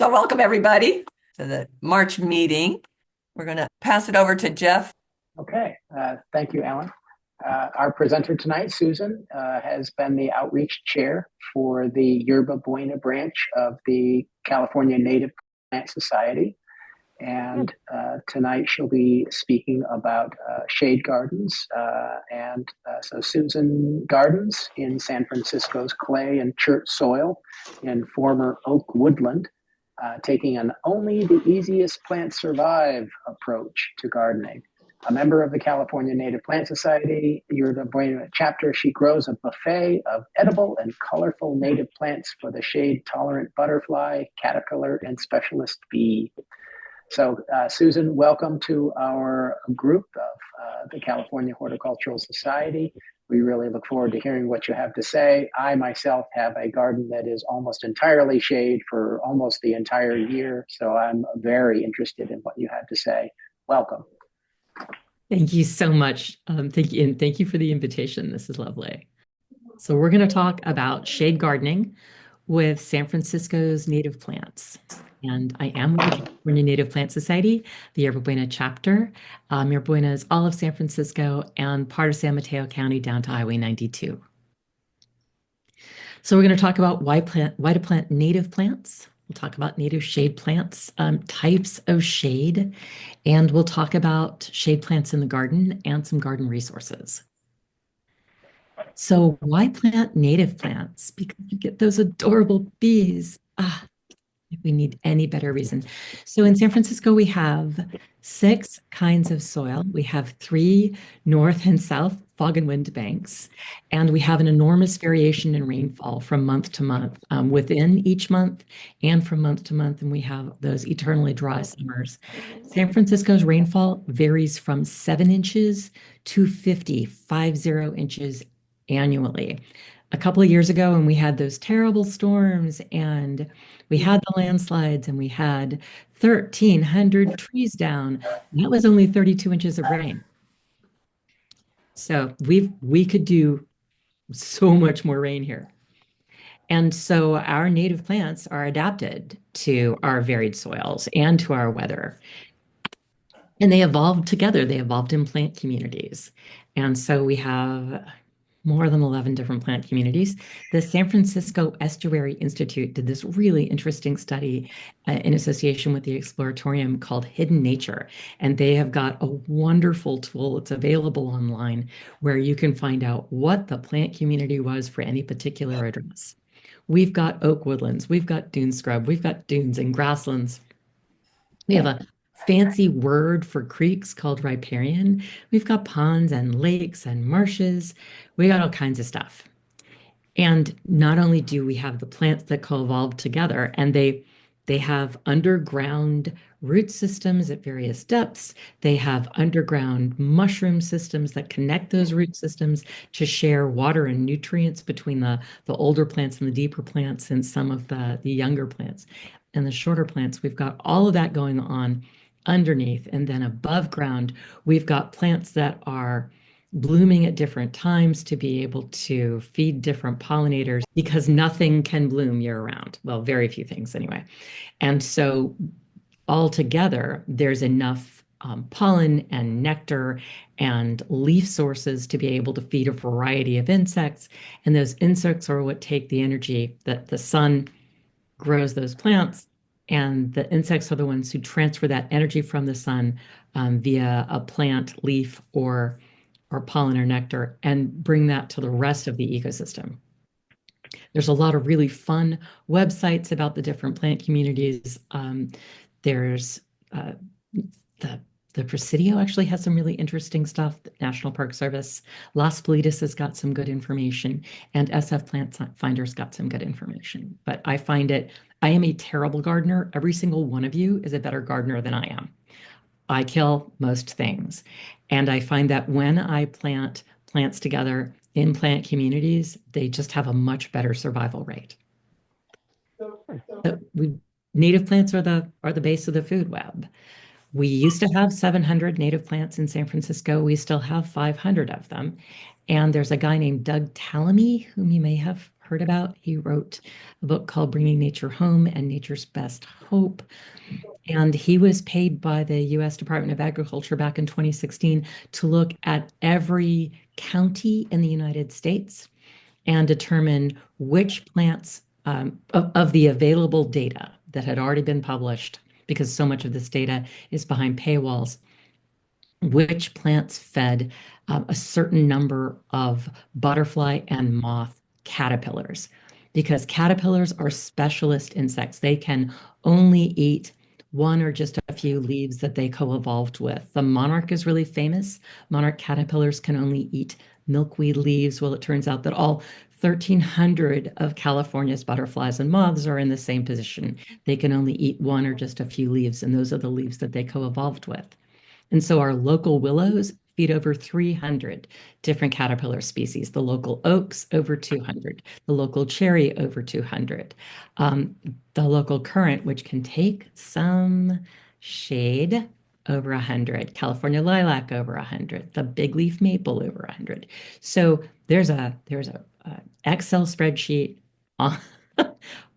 So welcome everybody to the March meeting. We're going to pass it over to Jeff. Okay, thank you, Alan. Our presenter tonight, Susan, has been the outreach chair for the Yerba Buena branch of the California Native Plant Society. And tonight she'll be speaking about shade gardens. So Susan gardens in San Francisco's clay and chert soil in former oak woodland, taking an only the easiest plants survive approach to gardening. A member of the California Native Plant Society, Yerba Buena chapter, she grows a buffet of edible and colorful native plants for the shade-tolerant butterfly, caterpillar, and specialist bee. So, Susan, welcome to our group of the California Horticultural Society. We really look forward to hearing what you have to say. I myself have a garden that is almost entirely shade for almost the entire year, so I'm very interested in what you have to say. Welcome. Thank you so much. Thank you for the invitation. This is lovely. So we're going to talk about shade gardening with San Francisco's native plants. And I am with the California Native Plant Society, the Yerba Buena chapter. Yerba Buena is all of San Francisco and part of San Mateo County down to Highway 92. So we're going to talk about why to plant native plants. We'll talk about native shade plants, types of shade, and we'll talk about shade plants in the garden and some garden resources. So why plant native plants? Because you get those adorable bees. If we need any better reason. So in San Francisco, we have 6 kinds of soil. We have 3 north and south fog and wind banks, and we have an enormous variation in rainfall from month to month, within each month and from month to month, and we have those eternally dry summers. San Francisco's rainfall varies from 7 inches to 50 inches annually. A couple of years ago, when we had those terrible storms and we had the landslides and we had 1,300 trees down, that was only 32 inches of rain. So we could do so much more rain here. And so our native plants are adapted to our varied soils and to our weather. And they evolved together. They evolved in plant communities. And so we have more than 11 different plant communities. The San Francisco Estuary Institute did this really interesting study in association with the Exploratorium called Hidden Nature. And they have got a wonderful tool. It's available online where you can find out what the plant community was for any particular address. We've got oak woodlands, we've got dune scrub, we've got dunes and grasslands. We have a fancy word for creeks called riparian. We've got ponds and lakes and marshes. We got all kinds of stuff. And not only do we have the plants that co-evolved together, and they have underground root systems at various depths. They have underground mushroom systems that connect those root systems to share water and nutrients between the older plants and the deeper plants and some of the younger plants and the shorter plants. We've got all of that going on underneath, and then above ground, we've got plants that are blooming at different times to be able to feed different pollinators because nothing can bloom year round. Well, very few things anyway. And so altogether, there's enough pollen and nectar and leaf sources to be able to feed a variety of insects. And those insects are what take the energy that the sun grows those plants, and the insects are the ones who transfer that energy from the sun via a plant leaf or pollen or nectar and bring that to the rest of the ecosystem. There's a lot of really fun websites about the different plant communities. There's the Presidio actually has some really interesting stuff. The National Park Service, Las Politas has got some good information, and SF Plant Finder's got some good information. But I find I am a terrible gardener. Every single one of you is a better gardener than I am. I kill most things. And I find that when I plant plants together in plant communities, they just have a much better survival rate. Native plants are the base of the food web. We used to have 700 native plants in San Francisco. We still have 500 of them. And there's a guy named Doug Tallamy, whom you may have heard about. He wrote a book called Bringing Nature Home and Nature's Best Hope. And he was paid by the US Department of Agriculture back in 2016 to look at every county in the United States and determine which plants of the available data that had already been published, because so much of this data is behind paywalls, which plants fed a certain number of butterfly and moth caterpillars. Because caterpillars are specialist insects. They can only eat one or just a few leaves that they co-evolved with. The monarch is really famous. Monarch caterpillars can only eat milkweed leaves. Well, it turns out that all 1,300 of California's butterflies and moths are in the same position. They can only eat one or just a few leaves, and those are the leaves that they co-evolved with. And so our local willows feed over 300 different caterpillar species, the local oaks over 200, the local cherry over 200, the local currant, which can take some shade, over 100, California lilac over 100, the big leaf maple over 100. So there's a Excel spreadsheet on,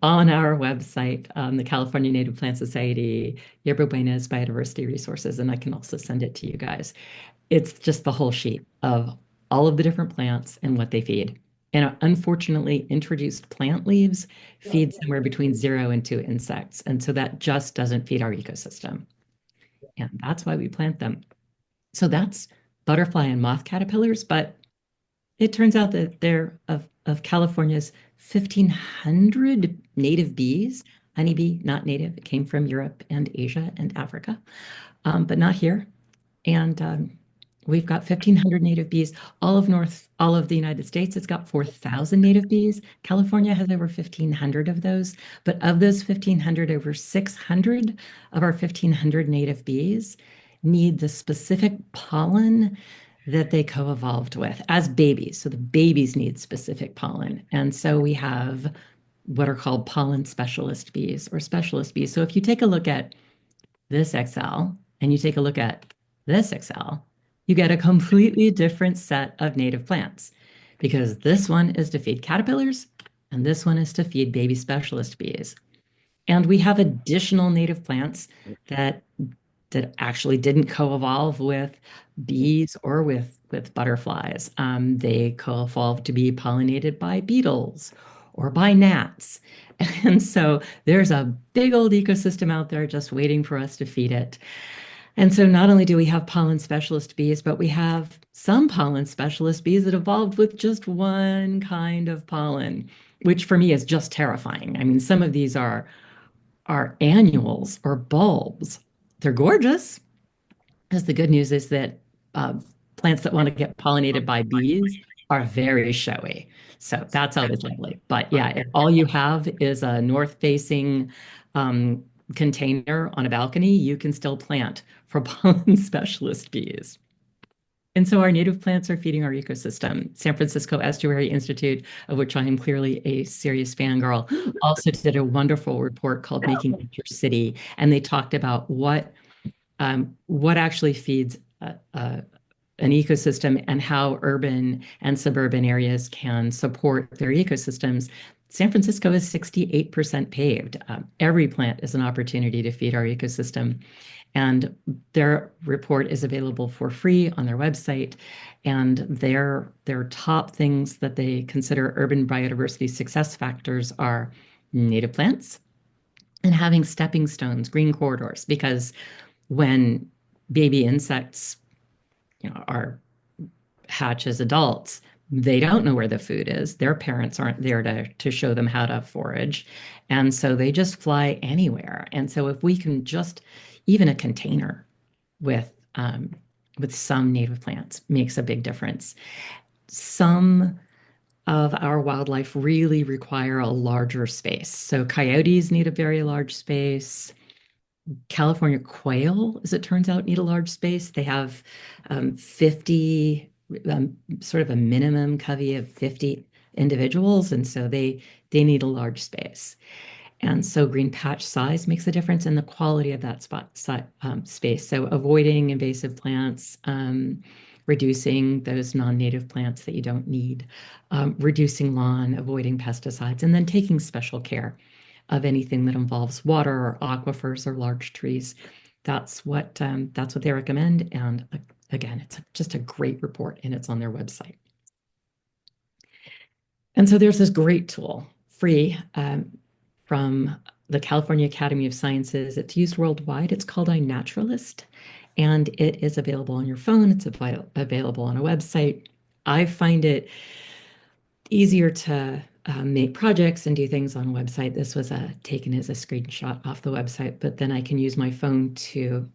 on our website, the California Native Plant Society, Yerba Buena's biodiversity resources, and I can also send it to you guys. It's just the whole sheet of all of the different plants and what they feed. And unfortunately, introduced plant leaves feed somewhere between 0 and 2 insects. And so that just doesn't feed our ecosystem. And that's why we plant them. So that's butterfly and moth caterpillars, but it turns out that they're of California's 1,500 native bees. Honeybee, not native. It came from Europe and Asia and Africa, but not here. And we've got 1,500 native bees. All of the United States, it's got 4,000 native bees. California has over 1,500 of those. But of those 1,500, over 600 of our 1,500 native bees need the specific pollen that they co-evolved with as babies. So the babies need specific pollen. And so we have what are called pollen specialist bees or specialist bees. So if you take a look at this Excel and you take a look at this Excel, you get a completely different set of native plants because this one is to feed caterpillars and this one is to feed baby specialist bees. And we have additional native plants that actually didn't co-evolve with bees or with butterflies. They co-evolved to be pollinated by beetles or by gnats. And so there's a big old ecosystem out there just waiting for us to feed it. And so not only do we have pollen specialist bees, but we have some pollen specialist bees that evolved with just one kind of pollen, which for me is just terrifying. I mean, some of these are annuals or bulbs. They're gorgeous. Because the good news is that plants that want to get pollinated by bees are very showy. So that's always lovely. But yeah, if all you have is a north-facing container on a balcony, you can still plant for pollen specialist bees. And so our native plants are feeding our ecosystem. San Francisco Estuary Institute, of which I am clearly a serious fangirl, also did a wonderful report called Making Nature City. And they talked about what actually feeds an ecosystem and how urban and suburban areas can support their ecosystems. San Francisco is 68% paved. Every plant is an opportunity to feed our ecosystem. And their report is available for free on their website. And their top things that they consider urban biodiversity success factors are native plants and having stepping stones, green corridors, because when baby insects, are hatch as adults, they don't know where the food is. Their parents aren't there to show them how to forage. And so they just fly anywhere. And so if we can just, even a container with some native plants makes a big difference. Some of our wildlife really require a larger space. So coyotes need a very large space. California quail, as it turns out, need a large space. They have 50, sort of a minimum covey of 50 individuals, and so they need a large space. And so green patch size makes a difference in the quality of that space. So avoiding invasive plants, reducing those non-native plants that you don't need, reducing lawn, avoiding pesticides, and then taking special care of anything that involves water or aquifers or large trees. That's what they recommend. And again, it's just a great report, and it's on their website. And so there's this great tool, free, from the California Academy of Sciences. It's used worldwide. It's called iNaturalist, and it is available on your phone. It's available on a website. I find it easier to make projects and do things on a website. This was taken as a screenshot off the website, but then I can use my phone to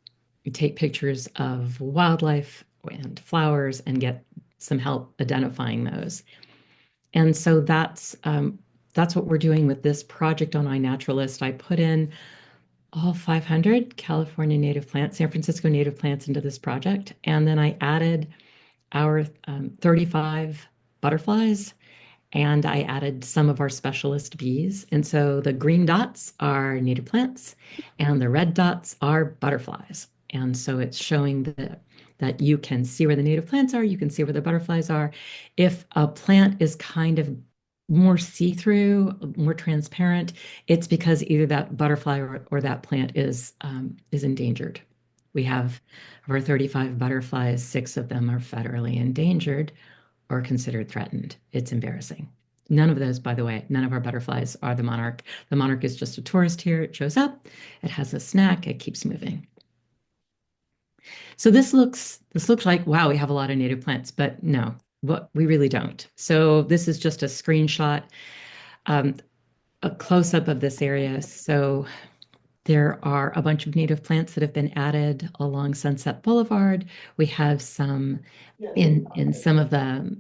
take pictures of wildlife and flowers and get some help identifying those. And so that's what we're doing with this project on iNaturalist. I put in all 500 California native plants, San Francisco native plants into this project. And then I added our 35 butterflies, and I added some of our specialist bees. And so the green dots are native plants and the red dots are butterflies. And so it's showing that you can see where the native plants are, you can see where the butterflies are. If a plant is kind of more see-through, more transparent, it's because either that butterfly or that plant is endangered. We have of our 35 butterflies, 6 of them are federally endangered or considered threatened. It's embarrassing. None of those, by the way, none of our butterflies are the monarch. The monarch is just a tourist here. It shows up, it has a snack, it keeps moving. So this looks like, wow, we have a lot of native plants, but no, we really don't. So this is just a screenshot, a close-up of this area. So there are a bunch of native plants that have been added along Sunset Boulevard. We have some in some of the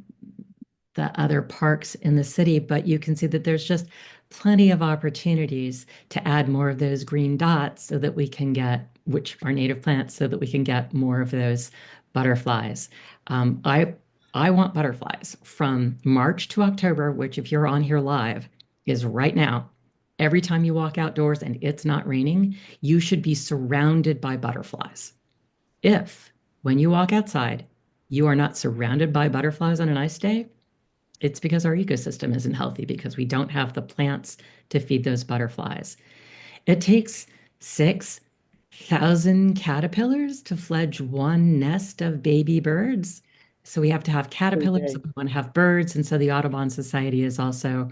other parks in the city, but you can see that there's just plenty of opportunities to add more of those green dots so that we can get, which are native plants, so that we can get more of those butterflies. I want butterflies from March to October, which if you're on here live is right now. Every time you walk outdoors and it's not raining, you should be surrounded by butterflies. If when you walk outside, you are not surrounded by butterflies on a nice day, it's because our ecosystem isn't healthy, because we don't have the plants to feed those butterflies. It takes 6,000 caterpillars to fledge one nest of baby birds. So we have to have caterpillars, we want to have birds. And so the Audubon Society is also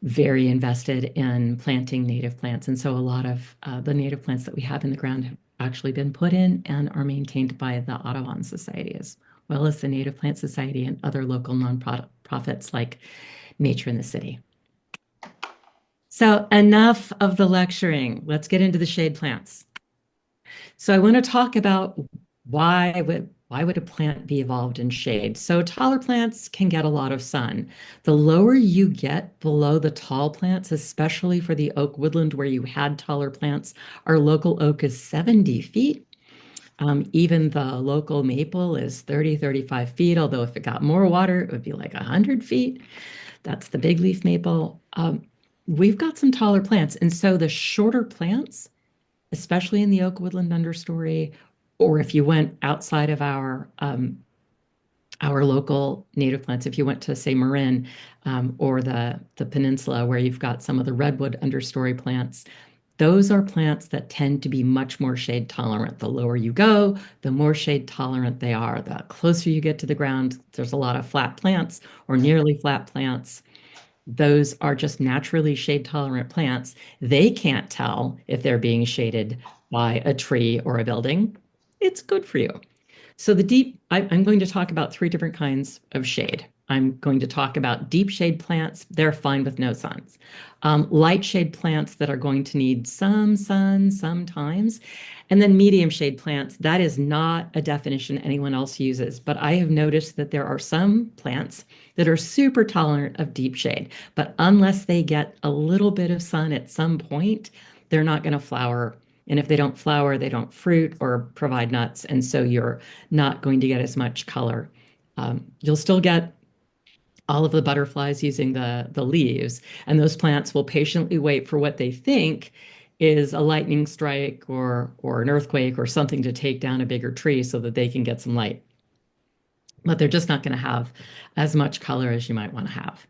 very invested in planting native plants. And so a lot of the native plants that we have in the ground have actually been put in and are maintained by the Audubon Society, as well as the Native Plant Society and other local nonprofits like Nature in the City. So enough of the lecturing. Let's get into the shade plants. So I want to talk about why would a plant be evolved in shade? So taller plants can get a lot of sun. The lower you get below the tall plants, especially for the oak woodland where you had taller plants, our local oak is 70 feet. Even the local maple is 30, 35 feet, although if it got more water, it would be like 100 feet. That's the big leaf maple. We've got some taller plants. And so the shorter plants, especially in the oak woodland understory, or if you went outside of our local native plants, if you went to, say, Marin or the peninsula where you've got some of the redwood understory plants, those are plants that tend to be much more shade tolerant. The lower you go, the more shade tolerant they are. The closer you get to the ground, there's a lot of flat plants or nearly flat plants. Those are just naturally shade tolerant plants. They can't tell if they're being shaded by a tree or a building. It's good for you. So I'm going to talk about 3 different kinds of shade. I'm going to talk about deep shade plants. They're fine with no suns. Light shade plants that are going to need some sun sometimes. And then medium shade plants. That is not a definition anyone else uses, but I have noticed that there are some plants that are super tolerant of deep shade, but unless they get a little bit of sun at some point, they're not going to flower. And if they don't flower, they don't fruit or provide nuts. And so you're not going to get as much color. You'll still get all of the butterflies using the leaves, and those plants will patiently wait for what they think is a lightning strike or an earthquake or something to take down a bigger tree so that they can get some light. but they're just not going to have as much color as you might want to have.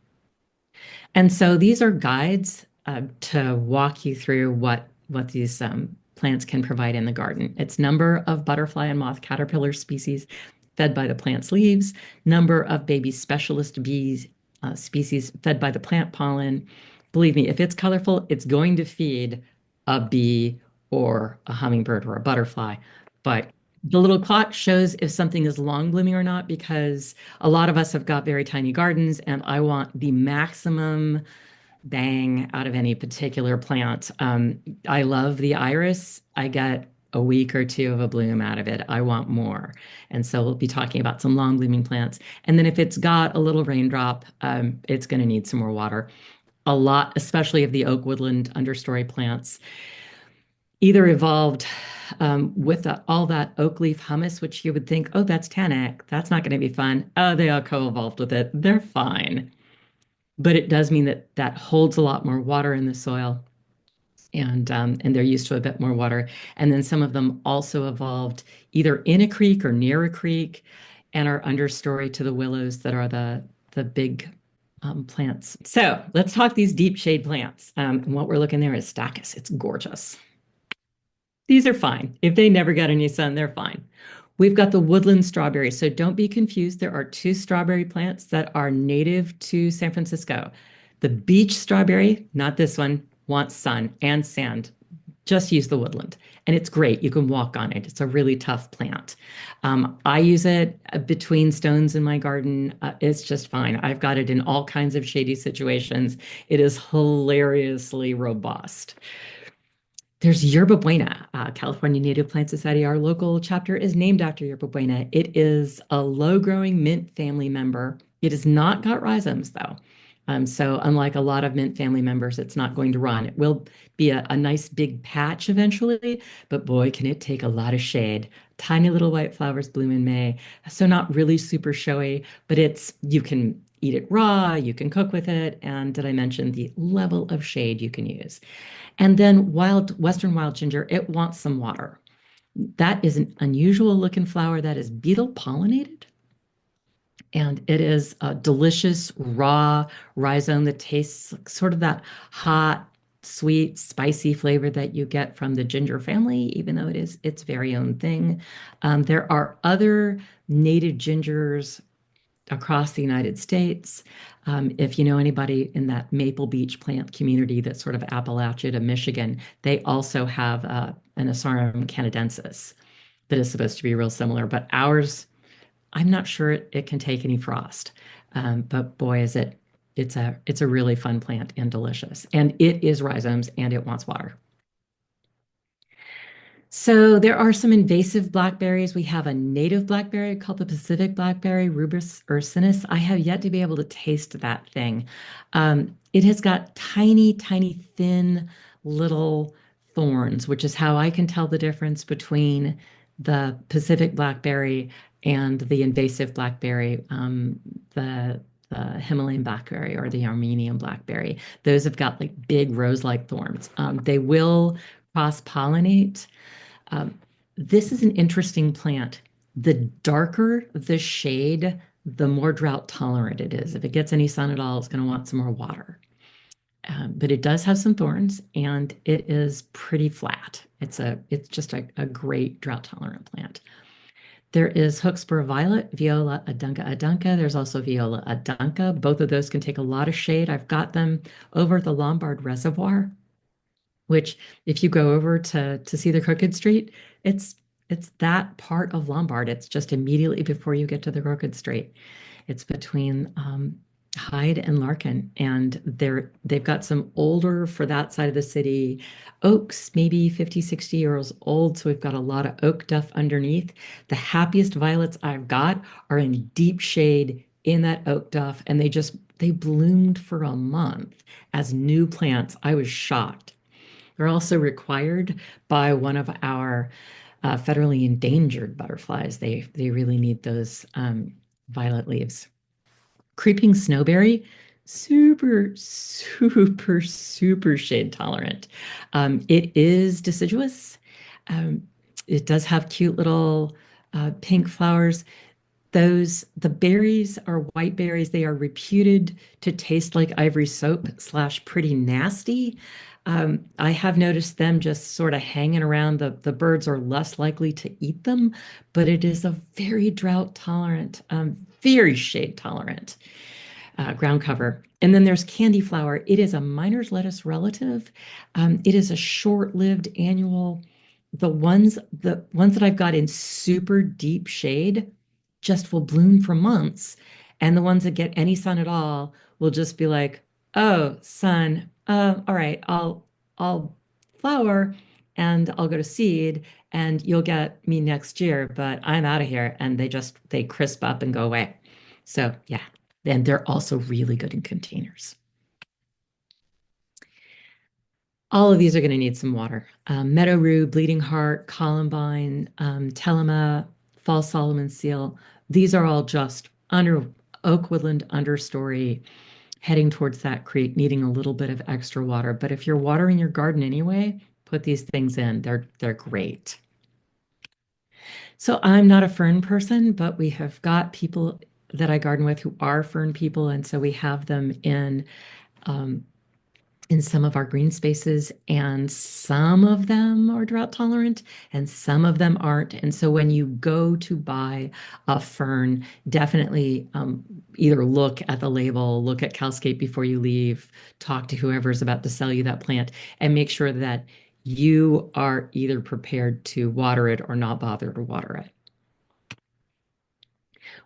And so these are guides to walk you through what these plants can provide in the garden. It's number of butterfly and moth caterpillar species fed by the plant's leaves, number of baby specialist bees species fed by the plant pollen. Believe me, if it's colorful, it's going to feed a bee or a hummingbird or a butterfly. But the little clock shows if something is long blooming or not, because a lot of us have got very tiny gardens, and I want the maximum bang out of any particular plant. I love the iris. I get a week or two of a bloom out of it. I want more. And so we'll be talking about some long blooming plants. And then if it's got a little raindrop, it's going to need some more water. A lot, especially of the oak woodland understory plants, either evolved with all that oak leaf humus, which you would think, oh, that's tannic. That's not going to be fun. Oh, they all co-evolved with it. They're fine. But it does mean that that holds a lot more water in the soil, and they're used to a bit more water. And then some of them also evolved either in a creek or near a creek, and are understory to the willows that are the big plants. So let's talk these deep shade plants. And what we're looking there is stachys. It's gorgeous. These are fine. If they never got any sun, they're fine. We've got the woodland strawberry. So don't be confused. There are two strawberry plants that are native to San Francisco. The beach strawberry, not this one, wants sun and sand. Just use the woodland. And it's great. You can walk on it. It's a really tough plant. I use it between stones in my garden. It's just fine. I've got it in all kinds of shady situations. It is hilariously robust. There's Yerba Buena, California Native Plant Society. Our local chapter is named after Yerba Buena. It is a low-growing mint family member. It has not got rhizomes, though. So unlike a lot of mint family members, it's not going to run. It will be a nice big patch eventually, but boy, can it take a lot of shade. Tiny little white flowers bloom in May. So not really super showy, but you can eat it raw, you can cook with it, and did I mention the level of shade you can use? And then Western wild ginger, it wants some water. That is an unusual looking flower that is beetle pollinated. And it is a delicious raw rhizome that tastes sort of that hot, sweet, spicy flavor that you get from the ginger family, even though it is its very own thing. There are other native gingers across the United States. If you know anybody in that Maple Beach plant community, that's sort of Appalachia to Michigan, they also have an Asarum canadensis that is supposed to be real similar. But ours, I'm not sure it can take any frost. But boy, it's a really fun plant and delicious. And it is rhizomes and it wants water. So there are some invasive blackberries. We have a native blackberry called the Pacific blackberry, Rubus ursinus. I have yet to be able to taste that thing. It has got tiny, tiny, thin little thorns, which is how I can tell the difference between the Pacific blackberry and the invasive blackberry, the Himalayan blackberry or the Armenian blackberry. Those have got like big rose-like thorns. They will cross-pollinate. This is an interesting plant. The darker the shade, the more drought tolerant it is. If it gets any sun at all, it's going to want some more water. But it does have some thorns and it is pretty flat. It's just a great drought tolerant plant. There is Hookspur Violet, Viola adunca adunca. There's also Viola adunca. Both of those can take a lot of shade. I've got them over at the Lombard Reservoir, which if you go over to see the Crooked Street, it's that part of Lombard. It's just immediately before you get to the Crooked Street. It's between Hyde and Larkin, and they've got some older for that side of the city oaks, maybe 50, 60 years old. So we've got a lot of oak duff underneath. The happiest violets I've got are in deep shade in that oak duff, and they bloomed for a month as new plants. I was shocked. They're also required by one of our federally endangered butterflies. They really need those violet leaves. Creeping snowberry, super, super, super shade tolerant. It is deciduous. It does have cute little pink flowers. The berries are white berries. They are reputed to taste like ivory soap slash pretty nasty. I have noticed them just sort of hanging around. The birds are less likely to eat them, but it is a very drought tolerant, very shade tolerant ground cover. And then there's candy flower. It is a miner's lettuce relative. It is a short-lived annual. The ones that I've got in super deep shade just will bloom for months. And the ones that get any sun at all will just be like, oh, sun, all right, I'll flower and I'll go to seed and you'll get me next year, but I'm out of here. And they crisp up and go away. So yeah, and they're also really good in containers. All of these are going to need some water. Meadow rue, bleeding heart, columbine, telema, false Solomon seal. These are all just under oak woodland understory, heading towards that creek, needing a little bit of extra water. But if you're watering your garden anyway, put these things in. They're great. So I'm not a fern person, but we have got people that I garden with who are fern people, and so we have them um, in some of our green spaces, and some of them are drought tolerant and some of them aren't. And so when you go to buy a fern, definitely either look at the label, look at Calscape before you leave, talk to whoever's about to sell you that plant, and make sure that you are either prepared to water it or not bother to water it.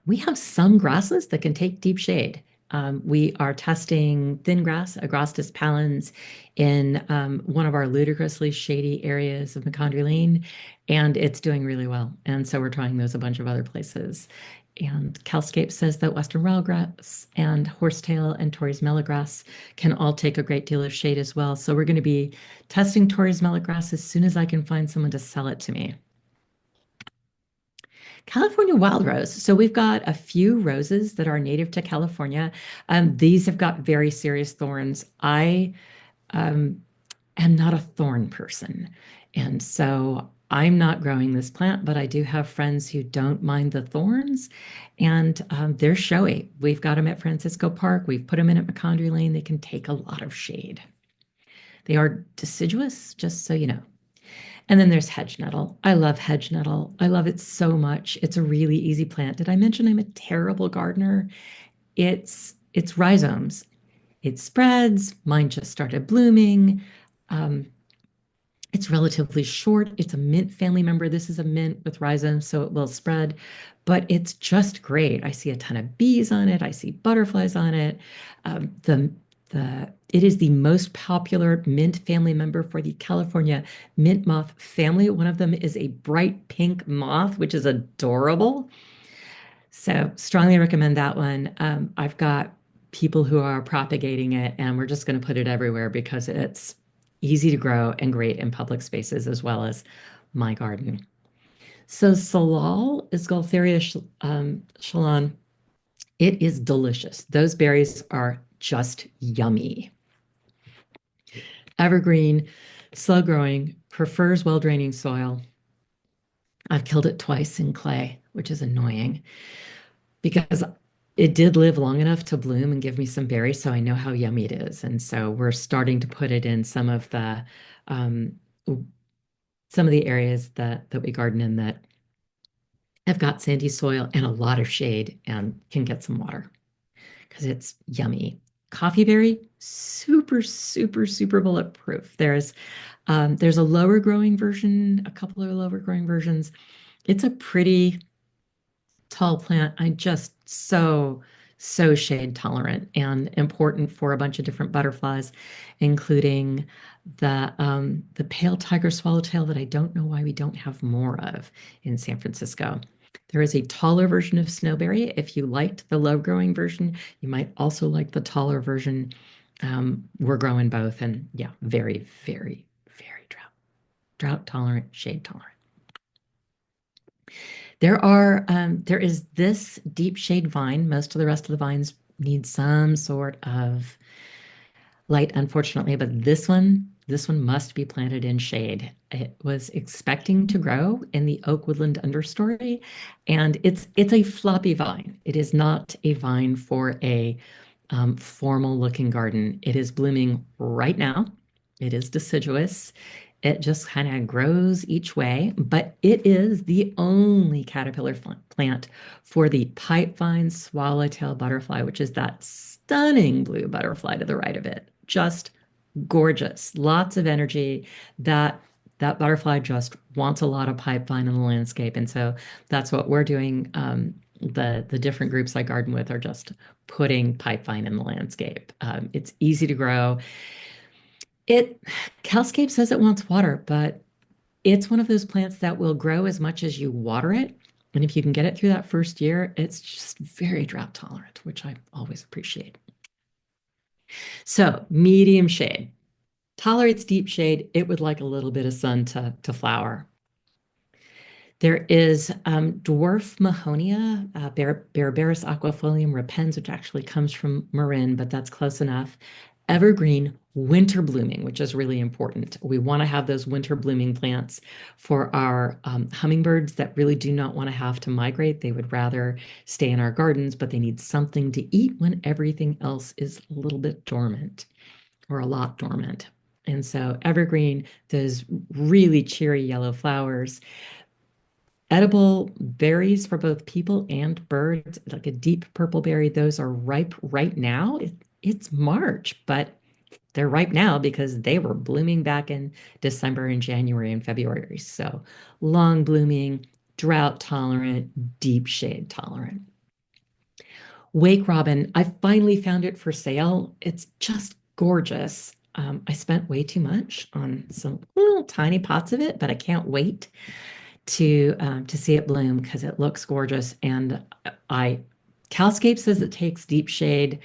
We have some grasses that can take deep shade. We are testing thin grass, Agrostis pallens, in one of our ludicrously shady areas of McCondry Lane, and it's doing really well. And so we're trying those a bunch of other places. And Calscape says that Western wildgrass and horsetail and Torrey's mellograss can all take a great deal of shade as well. So we're going to be testing Torrey's mellograss as soon as I can find someone to sell it to me. California wild rose. So we've got a few roses that are native to California. These have got very serious thorns. I um, am not a thorn person. And so I'm not growing this plant, but I do have friends who don't mind the thorns, and they're showy. We've got them at Francisco Park. We've put them in at McCondry Lane. They can take a lot of shade. They are deciduous, just so you know. And then there's hedge nettle. I love hedge nettle. I love it so much. It's a really easy plant. Did I mention I'm a terrible gardener? It's rhizomes. It spreads. Mine just started blooming. Um, it's relatively short. It's a mint family member. This is a mint with rhizomes, so it will spread, but it's just great. I see a ton of bees on it. I see butterflies on it. It is the most popular mint family member for the California mint moth family. One of them is a bright pink moth, which is adorable. So strongly recommend that one. I've got people who are propagating it, and we're just going to put it everywhere because it's easy to grow and great in public spaces as well as my garden. So Salal is Gaultheria Shalon. It is delicious. Those berries are just yummy. Evergreen, slow growing, prefers well draining soil. I've killed it twice in clay, which is annoying because it did live long enough to bloom and give me some berries, so I know how yummy it is. And so we're starting to put it in um, some of the areas that we garden in that have got sandy soil and a lot of shade and can get some water because it's yummy. Coffee berry, super, super, super bulletproof. There's a lower growing version, a couple of lower growing versions. It's a pretty tall plant. I just so shade tolerant and important for a bunch of different butterflies, including the pale tiger swallowtail that I don't know why we don't have more of in San Francisco. There is a taller version of snowberry. If you liked the low growing version, you might also like the taller version. We're growing both, and yeah, very, very, very drought tolerant, shade tolerant. There is this deep shade vine. Most of the rest of the vines need some sort of light, unfortunately, but this one This one must be planted in shade. It was expecting to grow in the oak woodland understory, and it's a floppy vine. It is not a vine for a formal looking garden. It is blooming right now. It is deciduous. It just kind of grows each way, but it is the only caterpillar plant for the pipevine swallowtail butterfly, which is that stunning blue butterfly to the right of it. Just gorgeous, lots of energy. That butterfly just wants a lot of pipevine in the landscape, and so that's what we're doing. The different groups I garden with are just putting pipevine in the landscape. It's easy to grow. It Cowscape says it wants water, but it's one of those plants that will grow as much as you water it. And if you can get it through that first year, it's just very drought tolerant, which I always appreciate. So medium shade. Tolerates deep shade. It would like a little bit of sun to flower. There is dwarf Mahonia, Berberis aquifolium repens, which actually comes from Marin, but that's close enough. Evergreen winter blooming, which is really important. We want to have those winter blooming plants for our hummingbirds that really do not want to have to migrate. They would rather stay in our gardens, but they need something to eat when everything else is a little bit dormant or a lot dormant. And so evergreen, those really cheery yellow flowers. Edible berries for both people and birds, like a deep purple berry, those are ripe right now. It's March, but they're ripe now because they were blooming back in December and January and February. So long blooming, drought tolerant, deep shade tolerant. Wake robin, I finally found it for sale. It's just gorgeous. I spent way too much on some little tiny pots of it, but I can't wait to see it bloom because it looks gorgeous. And Cowscape says it takes deep shade.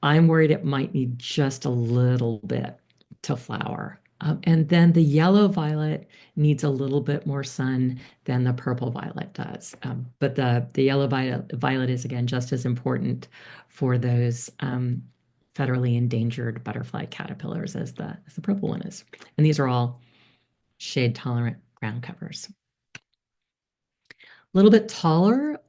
I'm worried it might need just a little bit to flower. And then the yellow violet needs a little bit more sun than the purple violet does. But the yellow violet is, again, just as important for those federally endangered butterfly caterpillars as the purple one is. And these are all shade tolerant ground covers. A little bit taller,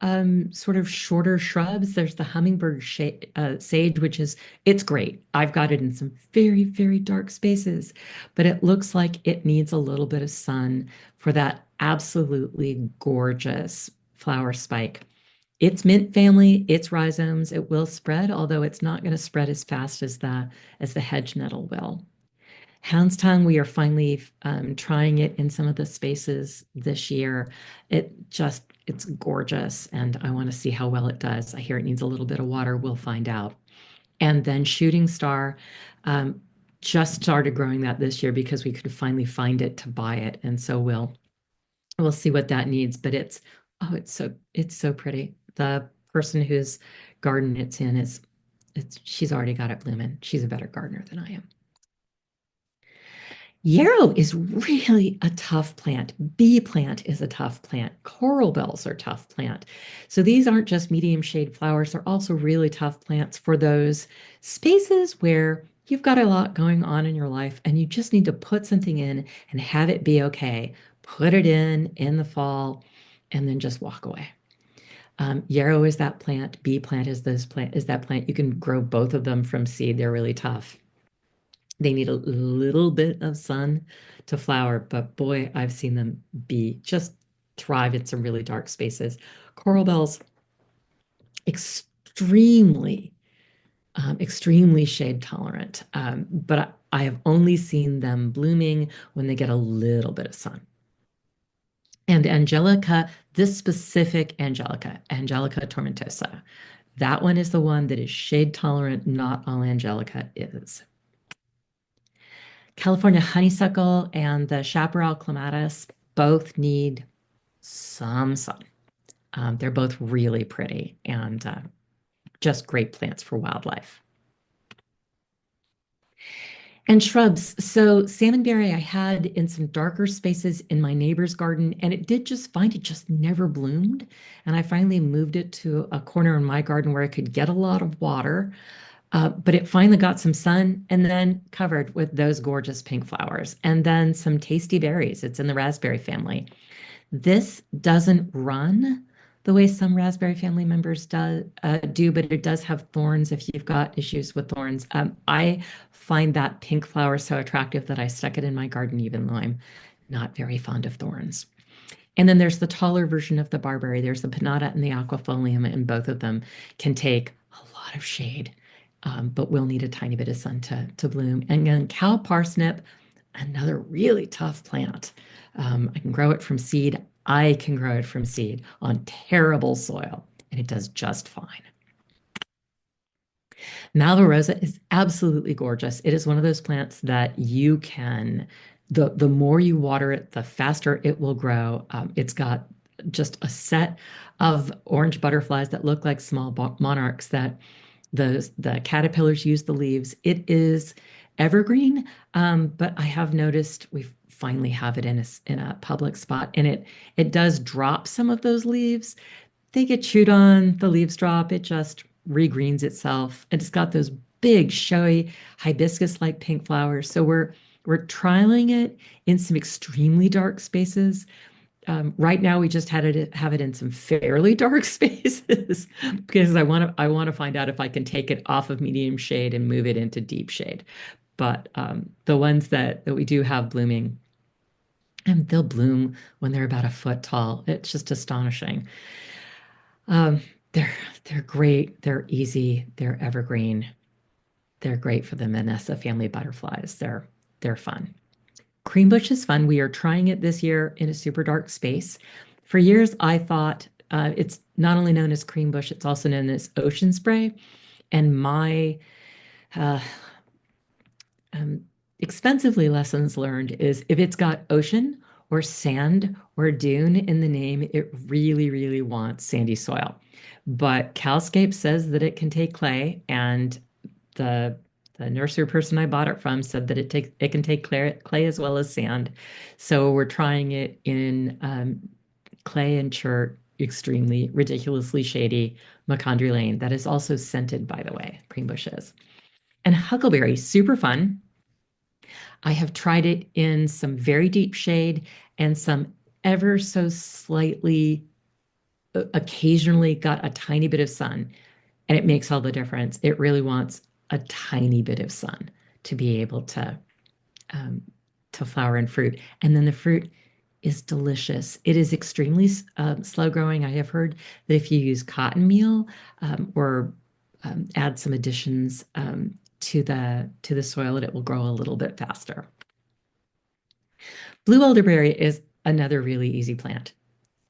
sort of shorter shrubs. There's the hummingbird sage, it's great. I've got it in some very, very dark spaces, but it looks like it needs a little bit of sun for that absolutely gorgeous flower spike. It's mint family, it's rhizomes. It will spread, although it's not going to spread as fast as the hedge nettle will. Hound's we are finally trying it in some of the spaces this year. It's gorgeous, and I want to see how well it does. I hear it needs a little bit of water. We'll find out. And then shooting star, just started growing that this year because we could finally find it to buy it, and so we'll see what that needs. But it's so pretty. The person whose garden it's in she's already got it blooming. She's a better gardener than I am. Yarrow is really a tough plant. Bee plant is a tough plant. Coral bells are tough plant. So these aren't just medium shade flowers. They're also really tough plants for those spaces where you've got a lot going on in your life and you just need to put something in and have it be okay. Put it in the fall and then just walk away. Yarrow is that plant. Bee plant is that plant. You can grow both of them from seed. They're really tough. They need a little bit of sun to flower, but boy, I've seen them just thrive in some really dark spaces. Coral bells, extremely shade tolerant, but I have only seen them blooming when they get a little bit of sun. And Angelica, this specific Angelica tomentosa, that one is the one that is shade tolerant. Not all Angelica is. California honeysuckle and the chaparral clematis both need some sun. They're both really pretty and just great plants for wildlife. And shrubs. So salmonberry I had in some darker spaces in my neighbor's garden, and it did just fine. It just never bloomed. And I finally moved it to a corner in my garden where I could get a lot of water. But it finally got some sun and then covered with those gorgeous pink flowers and then some tasty berries. It's in the raspberry family. This doesn't run the way some raspberry family members do, but it does have thorns if you've got issues with thorns. I find that pink flower so attractive that I stuck it in my garden, even though I'm not very fond of thorns. And then there's the taller version of the barberry. There's the pinnata and the aquifolium, and both of them can take a lot of shade, but will need a tiny bit of sun to bloom. And then cow parsnip, another really tough plant. I can grow it from seed. I can grow it from seed on terrible soil, and it does just fine. Malvarosa is absolutely gorgeous. It is one of those plants that you can, the more you water it, the faster it will grow. It's got just a set of orange butterflies that look like small monarchs that the caterpillars use the leaves. It is evergreen, but I have noticed we finally have it in a public spot, and it does drop some of those leaves. They get chewed on, the leaves drop, it just regreens itself. And it's got those big, showy, hibiscus-like pink flowers. So we're trialing it in some extremely dark spaces. Right now, we just have it in some fairly dark spaces because I want to find out if I can take it off of medium shade and move it into deep shade. But the ones that we do have blooming, and they'll bloom when they're about a foot tall. It's just astonishing. Um, they're they're great. They're easy. They're evergreen. They're great for the Manessa family butterflies. They're fun. Cream bush is fun. We are trying it this year in a super dark space. For years, I thought it's not only known as cream bush, it's also known as ocean spray. And my uh, um, expensively lessons learned is if it's got ocean or sand or dune in the name, it really, really wants sandy soil. But Calscape says that it can take clay, and the the nursery person I bought it from said that it can take clay as well as sand. So we're trying it in clay and chert, extremely ridiculously shady Macondri Lane. That is also scented, by the way, cream bushes. And huckleberry, super fun. I have tried it in some very deep shade and some ever so slightly, occasionally got a tiny bit of sun, and it makes all the difference. It really wants a tiny bit of sun to be able um, to flower and fruit. And then the fruit is delicious. It is extremely slow growing. I have heard that if you use cotton meal or add some additions to the soil, that it will grow a little bit faster. Blue elderberry is another really easy plant.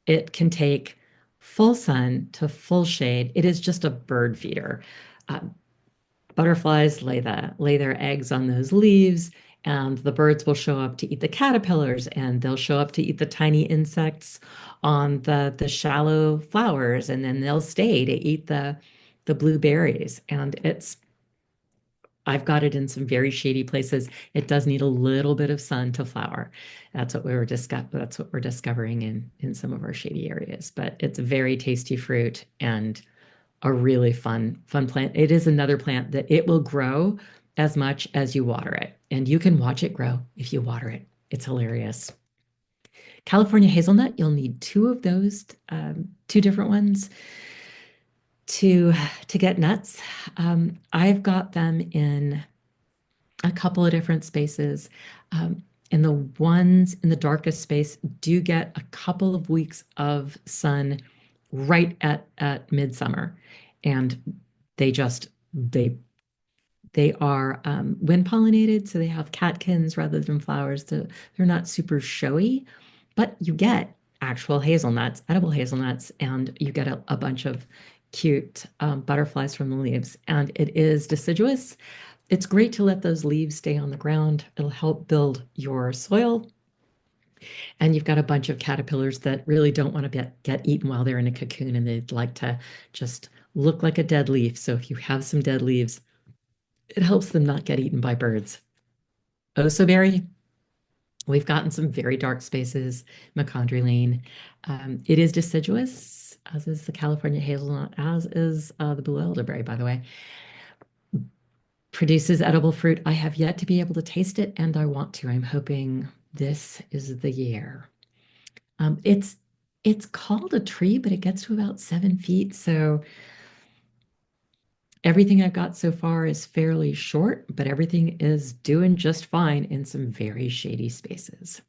It can take full sun to full shade. It is just a bird feeder. Uh, Butterflies lay their eggs on those leaves, and the birds will show up to eat the caterpillars, and they'll show up to eat the tiny insects on the shallow flowers, and then they'll stay to eat the blueberries. And I've got it in some very shady places. It does need a little bit of sun to flower. That's what we're discovering in some of our shady areas. But it's a very tasty fruit and a really fun plant. It is another plant that it will grow as much as you water it, and you can watch it grow if you water it. It's hilarious. California hazelnut, you'll need two of those, two different ones to get nuts. I've got them in a couple of different spaces. And the ones in the darkest space do get a couple of weeks of sun right at midsummer. And they just they are wind pollinated, so they have catkins rather than flowers. They're not super showy, but you get actual hazelnuts, edible hazelnuts, and you get a bunch of cute butterflies from the leaves. And it is deciduous. It's great to let those leaves stay on the ground. It'll help build your soil. And you've got a bunch of caterpillars that really don't want to get eaten while they're in a cocoon, and they'd like to just look like a dead leaf. So if you have some dead leaves, it helps them not get eaten by birds. Osoberry, we've gotten some very dark spaces, Macondri Lane. It is deciduous, as is the California hazelnut, as is the blue elderberry, by the way. produces edible fruit. I have yet to be able to taste it, and I want to. I'm hoping this is the year. It's called a tree, but it gets to about 7 feet. So everything I've got so far is fairly short, but everything is doing just fine in some very shady spaces.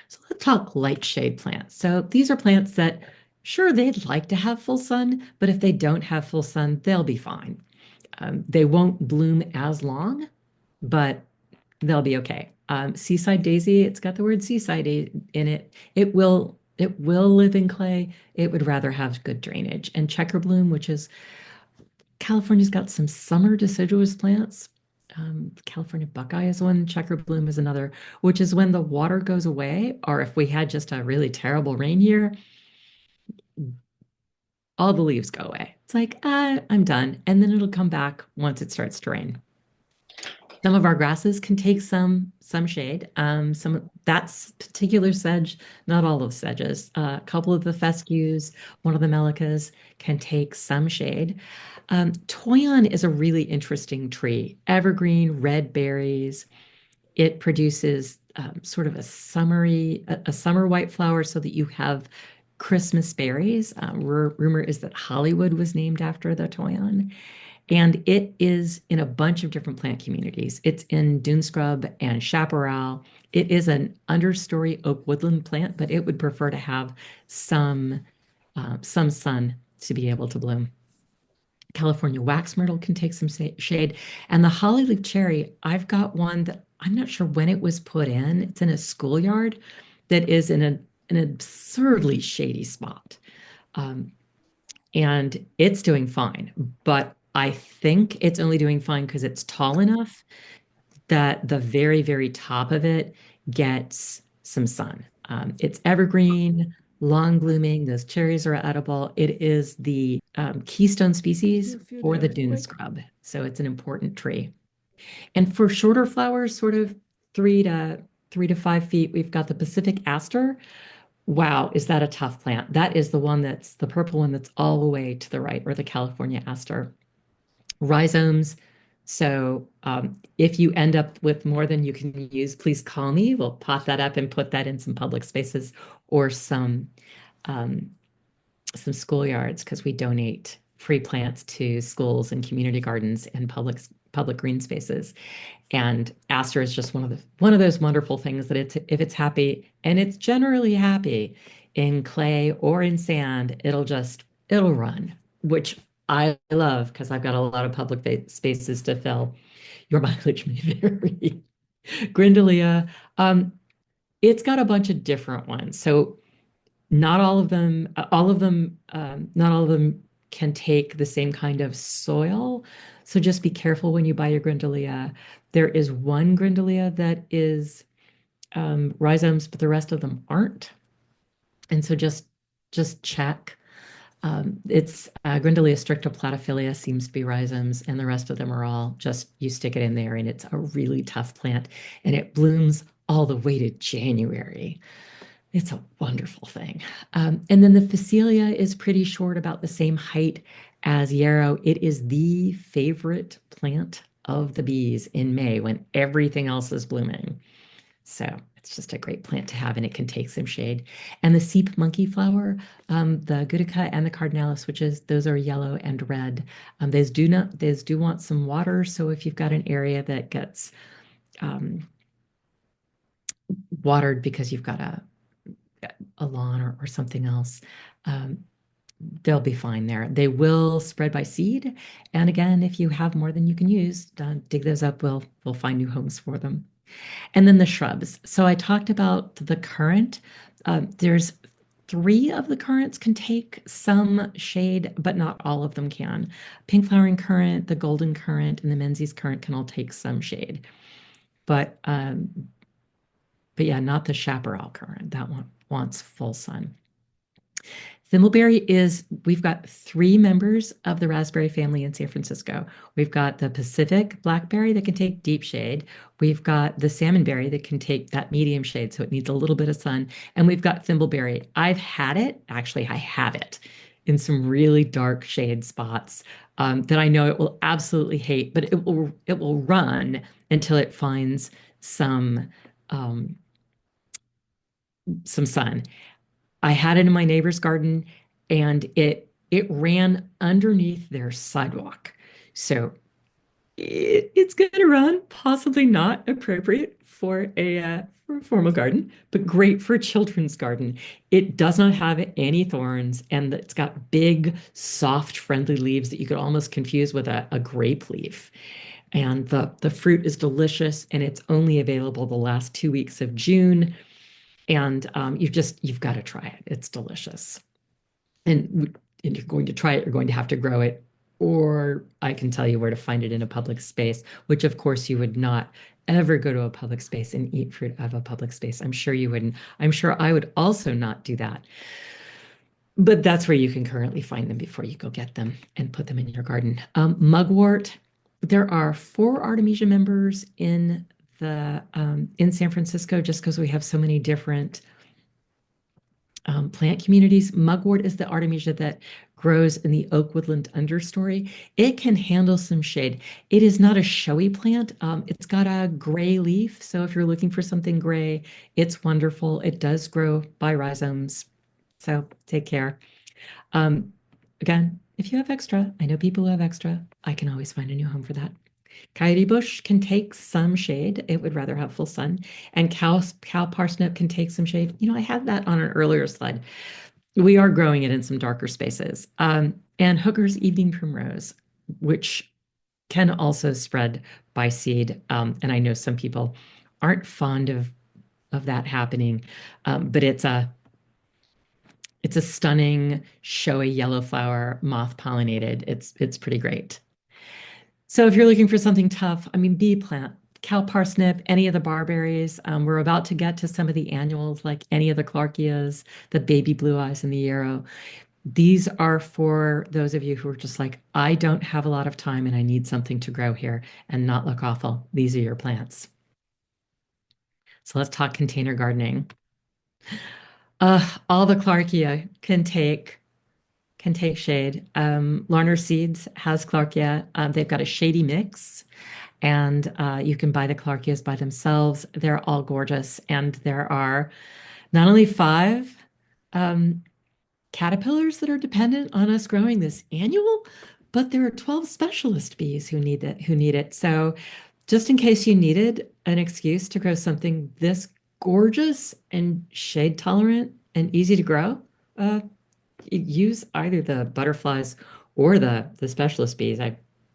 So let's talk light shade plants. So these are plants that, sure, they'd like to have full sun, but if they don't have full sun, they'll be fine. They won't bloom as long, but they'll be okay. Seaside daisy, it's got the word seaside in it. It will live in clay. It would rather have good drainage. And checker bloom, which is California's got some summer deciduous plants. California buckeye is one, checker bloom is another, which is when the water goes away, or if we had just a really terrible rain year, all the leaves go away. It's like, I'm done. And then it'll come back once it starts to rain. Some of our grasses can take some shade. Some that's particular sedge, not all of sedges. A couple of the fescues, one of the melicas can take some shade. Toyon is a really interesting tree. Evergreen, red berries. It produces sort of a summer white flower so that you have Christmas berries. Rumor is that Hollywood was named after the Toyon. And it is in a bunch of different plant communities. It's in dune scrub and chaparral. It is an understory oak woodland plant, but it would prefer to have some sun to be able to bloom. California wax myrtle can take some shade. And the hollyleaf cherry, I've got one that I'm not sure when it was put in. It's in a schoolyard that is in an absurdly shady spot. And it's doing fine. But I think it's only doing fine because it's tall enough that the very, very top of it gets some sun. It's evergreen, long blooming. Those cherries are edible. It is the keystone species for the dune scrub. So it's an important tree. And for shorter flowers, sort of 3 to 5 feet, we've got the Pacific aster. Wow, is that a tough plant? That is the one that's the purple one that's all the way to the right, or the California aster. Rhizomes. So if you end up with more than you can use, please call me. We'll pot that up and put that in some public spaces or some schoolyards because we donate free plants to schools and community gardens and public green spaces. And aster is just one of those wonderful things that if it's happy, and it's generally happy in clay or in sand, it'll run, which I love because I've got a lot of public spaces to fill. Your mileage may vary. Grindalia, it's got a bunch of different ones. So not all of them, not all of them can take the same kind of soil. So just be careful when you buy your Grindalia. There is one Grindalia that is rhizomes, but the rest of them aren't. And so just check. It's Grindalia stricta platyphylia seems to be rhizomes, and the rest of them are all just you stick it in there, and it's a really tough plant, and it blooms all the way to January. It's a wonderful thing. And then the Phacelia is pretty short, about the same height as yarrow. It is the favorite plant of the bees in May when everything else is blooming. So it's just a great plant to have, and it can take some shade. And the seep monkey flower, the Gudica and the cardinalis, those are yellow and red. Those do want some water. So if you've got an area that gets watered because you've got a lawn or something else, they'll be fine there. They will spread by seed. And again, if you have more than you can use, dig those up. We'll find new homes for them. And then the shrubs. So I talked about the currant. There's 3 of the currants can take some shade, but not all of them can. Pink flowering currant, the golden currant, and the Menzies currant can all take some shade. But yeah, not the chaparral currant. That one wants full sun. Thimbleberry we've got 3 members of the raspberry family in San Francisco. We've got the Pacific blackberry that can take deep shade. We've got the salmonberry that can take that medium shade, so it needs a little bit of sun. And we've got thimbleberry. I've had it. Actually, I have it. in some really dark shade spots that I know it will absolutely hate, but it will run until it finds some um, some sun. I had it in my neighbor's garden, and it ran underneath their sidewalk. So it's going to run, possibly not appropriate for a formal garden, but great for a children's garden. It does not have any thorns, and it's got big, soft, friendly leaves that you could almost confuse with a grape leaf. And the fruit is delicious, and it's only available the last 2 weeks of June. And you've got to try it. It's delicious. And you're going to try it, you're going to have to grow it, or I can tell you where to find it in a public space, which of course you would not ever go to a public space and eat fruit out of a public space. I'm sure you wouldn't. I'm sure I would also not do that. But that's where you can currently find them before you go get them and put them in your garden. Mugwort, there are 4 Artemisia members in San Francisco, just because we have so many different plant communities. Mugwort is the artemisia that grows in the oak woodland understory. It can handle some shade. It is not a showy plant. It's got a gray leaf, so if you're looking for something gray, it's wonderful. It does grow by rhizomes, so take care. Um, Again, if you have extra, I know people who have extra, I can always find a new home for that. Coyote bush can take some shade. It would rather have full sun. And cow parsnip can take some shade. I had that on an earlier slide. We are growing it in some darker spaces. And Hooker's evening primrose, which can also spread by seed. And I know some people aren't fond of that happening, but it's a stunning, showy yellow flower, moth pollinated. It's pretty great. So if you're looking for something tough, I mean, bee plant, cow parsnip, any of the barberries. We're about to get to some of the annuals, like any of the Clarkias, the baby blue eyes, and the yarrow. These are for those of you who are just like, I don't have a lot of time and I need something to grow here and not look awful. These are your plants. So let's talk container gardening. All the Clarkia can take shade. Larner Seeds has Clarkia. They've got a shady mix, and you can buy the Clarkias by themselves. They're all gorgeous, and there are not only 5 um, caterpillars that are dependent on us growing this annual, but there are 12 specialist bees who need it. So, just in case you needed an excuse to grow something this gorgeous and shade tolerant and easy to grow, uh, use either the butterflies or the specialist bees.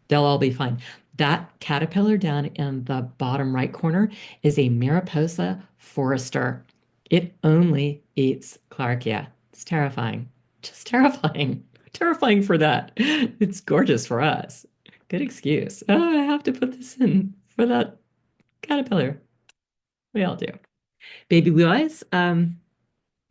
They'll all be fine. That caterpillar down in the bottom right corner is a Mariposa forester. It only eats Clarkia. It's terrifying. Just terrifying. Terrifying for that. It's gorgeous for us. Good excuse. Oh, I have to put this in for that caterpillar. We all do. Baby blue eyes.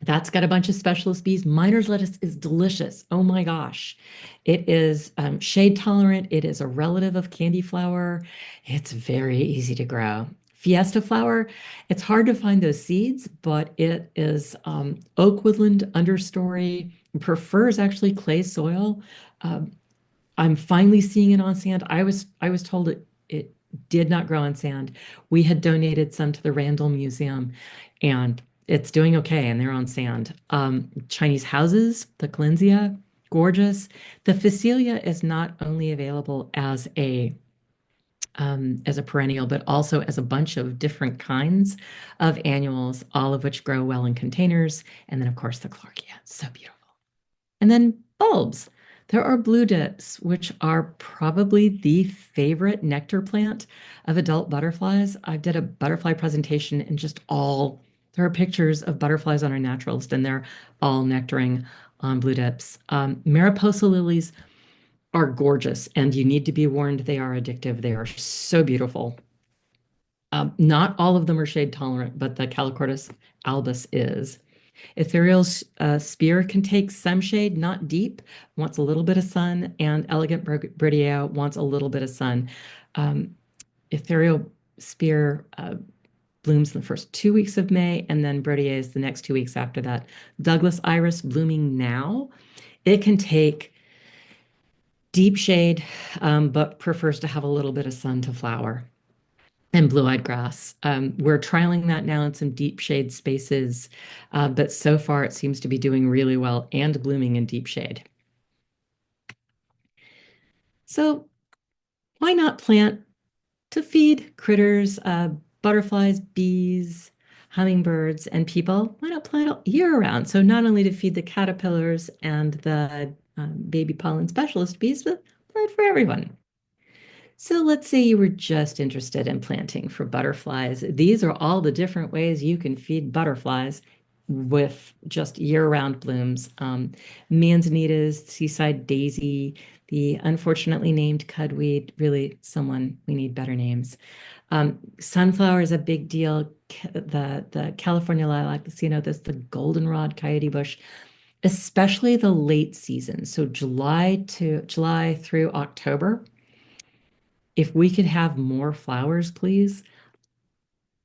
That's got a bunch of specialist bees. Miner's lettuce is delicious. Oh my gosh. It is shade tolerant. It is a relative of candy flower. It's very easy to grow. Fiesta flower, it's hard to find those seeds, but it is oak woodland understory, prefers actually clay soil. Um, I'm finally seeing it on sand. I was told it did not grow on sand. We had donated some to the Randall Museum, and it's doing okay, and they're on sand. Chinese houses, the Collinsia, gorgeous. The Phacelia is not only available as a perennial, but also as a bunch of different kinds of annuals, all of which grow well in containers. And then, of course, the Clarkia, so beautiful. And then bulbs. There are blue dips, which are probably the favorite nectar plant of adult butterflies. I did a butterfly presentation and there are pictures of butterflies on our naturalist, and they're all nectaring on blue dips. Mariposa lilies are gorgeous, and you need to be warned they are addictive. They are so beautiful. Not all of them are shade tolerant, but the Calochortus albus is. Ethereal spear can take some shade, not deep, wants a little bit of sun, and elegant Bridea wants a little bit of sun. Ethereal spear blooms in the first 2 weeks of May, and then Bridea is the next 2 weeks after that. Douglas iris blooming now It can take deep shade, but prefers to have a little bit of sun to flower. And blue-eyed grass. We're trialing that now in some deep shade spaces, but so far it seems to be doing really well and blooming in deep shade. So why not plant to feed critters, butterflies, bees, hummingbirds, and people? Why not plant all year round? So not only to feed the caterpillars and the baby pollen specialist bees, but plant for everyone. So let's say you were just interested in planting for butterflies. These are all the different ways you can feed butterflies with just year-round blooms. Manzanitas, seaside daisy, the unfortunately named cudweed, really someone, we need better names. Sunflower is a big deal. The California lilac, the goldenrod coyote bush, especially the late season. So July through October. If we could have more flowers, please.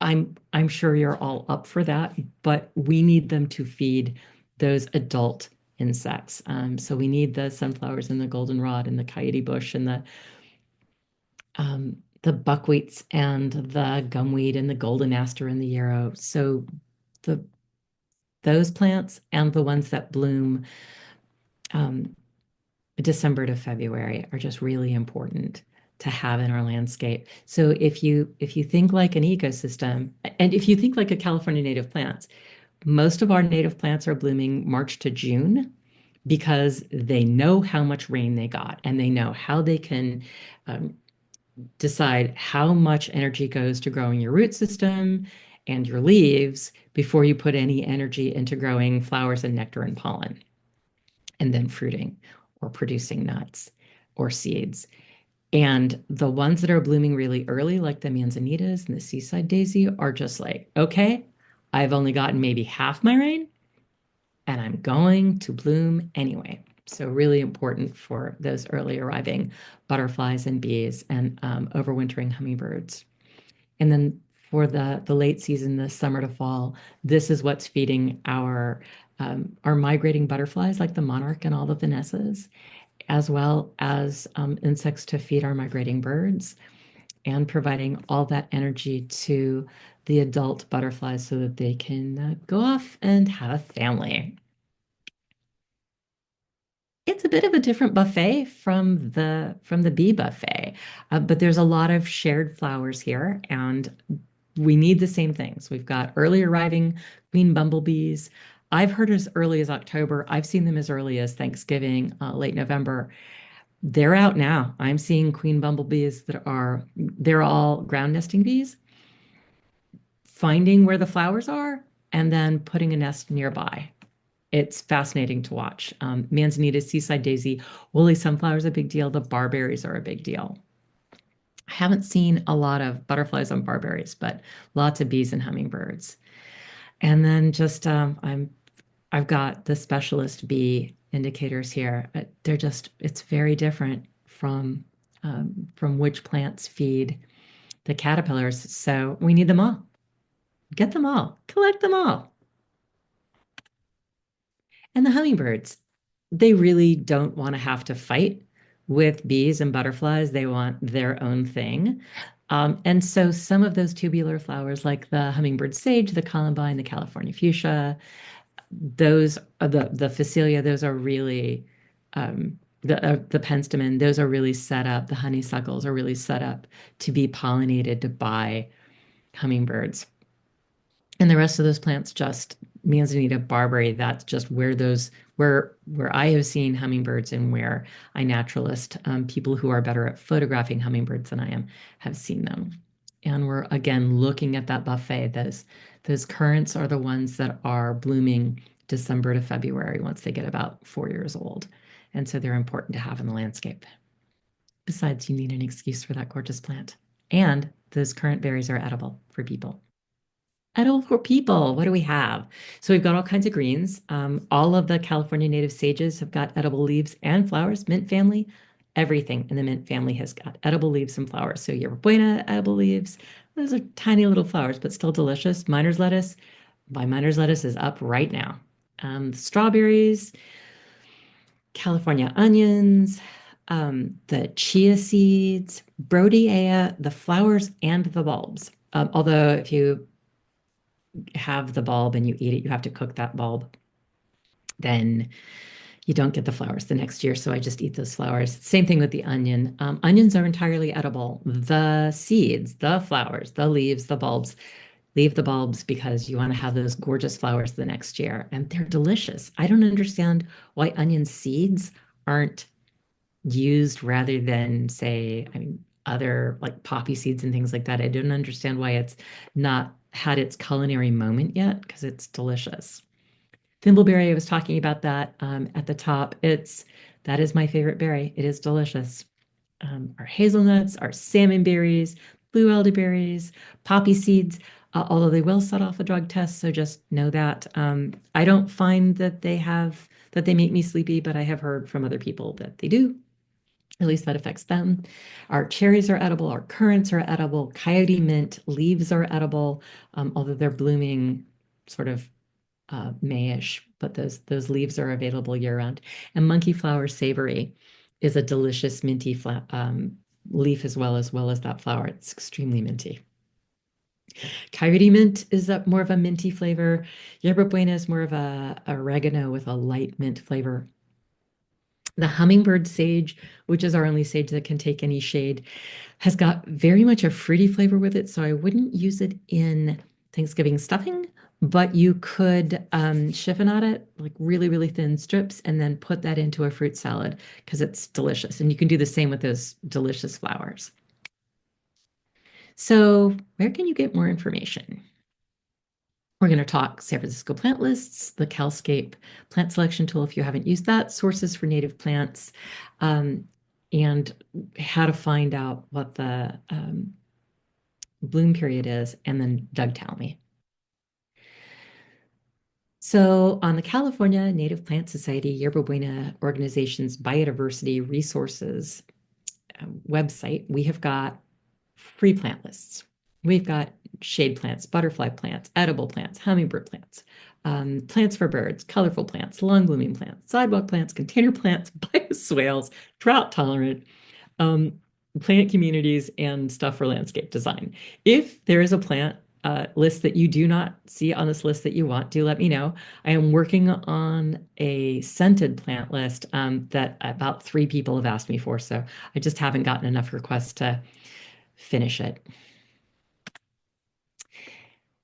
I'm sure you're all up for that, but we need them to feed those adult insects. So we need the sunflowers and the goldenrod and the coyote bush and the buckwheats and the gumweed and the golden aster and the yarrow. So the those plants and the ones that bloom um, December to February are just really important to have in our landscape. So if you think like an ecosystem, and if you think like a California native plants, most of our native plants are blooming March to June because they know how much rain they got and they know how they can um, decide how much energy goes to growing your root system and your leaves before you put any energy into growing flowers and nectar and pollen and then fruiting or producing nuts or seeds. And the ones that are blooming really early, like the manzanitas and the seaside daisy, are just like, okay, I've only gotten maybe half my rain and I'm going to bloom anyway. So really important for those early arriving butterflies and bees and overwintering hummingbirds. And then for the late season, the summer to fall, this is what's feeding our migrating butterflies like the monarch and all the Vanessas, as well as insects to feed our migrating birds and providing all that energy to the adult butterflies so that they can go off and have a family. It's a bit of a different buffet from the bee buffet, but there's a lot of shared flowers here, and we need the same things. We've got early arriving queen bumblebees. I've heard as early as October. I've seen them as early as Thanksgiving, late November. They're out now. I'm seeing queen bumblebees they're all ground nesting bees, finding where the flowers are and then putting a nest nearby. It's fascinating to watch. Manzanita, seaside daisy, woolly sunflowers are a big deal. The barberries are a big deal. I haven't seen a lot of butterflies on barberries, but lots of bees and hummingbirds. And then I've got the specialist bee indicators here. It's very different from which plants feed the caterpillars. So we need them all. Get them all, collect them all. And the hummingbirds, they really don't want to have to fight with bees and butterflies. They want their own thing. And so some of those tubular flowers, like the hummingbird sage, the columbine, the California fuchsia, those are the Phacelia, those are really the penstemon, those are really set up, the honeysuckles are really set up to be pollinated by hummingbirds. And the rest of those plants just Manzanita, barberry, that's just where I have seen hummingbirds and where I naturalist, people who are better at photographing hummingbirds than I am, have seen them. And we're again looking at that buffet. Those currants are the ones that are blooming December to February once they get about 4 years old. And so they're important to have in the landscape. Besides, you need an excuse for that gorgeous plant. And those currant berries are edible for people. Edible for people. What do we have? So we've got all kinds of greens. All of the California native sages have got edible leaves and flowers. Mint family, everything in the mint family has got edible leaves and flowers. So Yerba Buena, edible leaves. Those are tiny little flowers, but still delicious. Miner's lettuce. My miner's lettuce is up right now. Strawberries. California onions, the chia seeds, Brodiea, the flowers, and the bulbs. Although if you have the bulb and you eat it, you have to cook that bulb. Then you don't get the flowers the next year. So I just eat those flowers. Same thing with the onion. Onions are entirely edible. The seeds, the flowers, the leaves, the bulbs, leave the bulbs because you want to have those gorgeous flowers the next year. And they're delicious. I don't understand why onion seeds aren't used rather than, say, I mean, other like poppy seeds and things like that. I don't understand why it's not had its culinary moment yet because it's delicious. Thimbleberry, I was talking about that at the top. That is my favorite berry. It is delicious. Our hazelnuts, our salmon berries, blue elderberries, poppy seeds, although they will set off a drug test, so just know that. I don't find that they make me sleepy, but I have heard from other people that they do. At least that affects them. Our cherries are edible, our currants are edible, coyote mint leaves are edible, although they're blooming sort of Mayish, but those leaves are available year round. And monkey flower savory is a delicious minty leaf as well as that flower. It's extremely minty. Coyote mint is more of a minty flavor. Yerba Buena is more of a oregano with a light mint flavor. The hummingbird sage, which is our only sage that can take any shade, has got very much a fruity flavor with it. So I wouldn't use it in Thanksgiving stuffing, but you could chiffonade it like really, really thin strips and then put that into a fruit salad because it's delicious. And you can do the same with those delicious flowers. So where can you get more information? We're going to talk San Francisco plant lists, the CalScape plant selection tool if you haven't used that, sources for native plants, and how to find out what the bloom period is, and then Doug tell me. So on the California Native Plant Society Yerba Buena organization's biodiversity resources website, we have got free plant lists. We've got shade plants, butterfly plants, edible plants, hummingbird plants, plants for birds, colorful plants, long blooming plants, sidewalk plants, container plants, bioswales, drought tolerant, plant communities, and stuff for landscape design. If there is a plant list that you do not see on this list that you want, do let me know. I am working on a scented plant list that about 3 people have asked me for, so I just haven't gotten enough requests to finish it.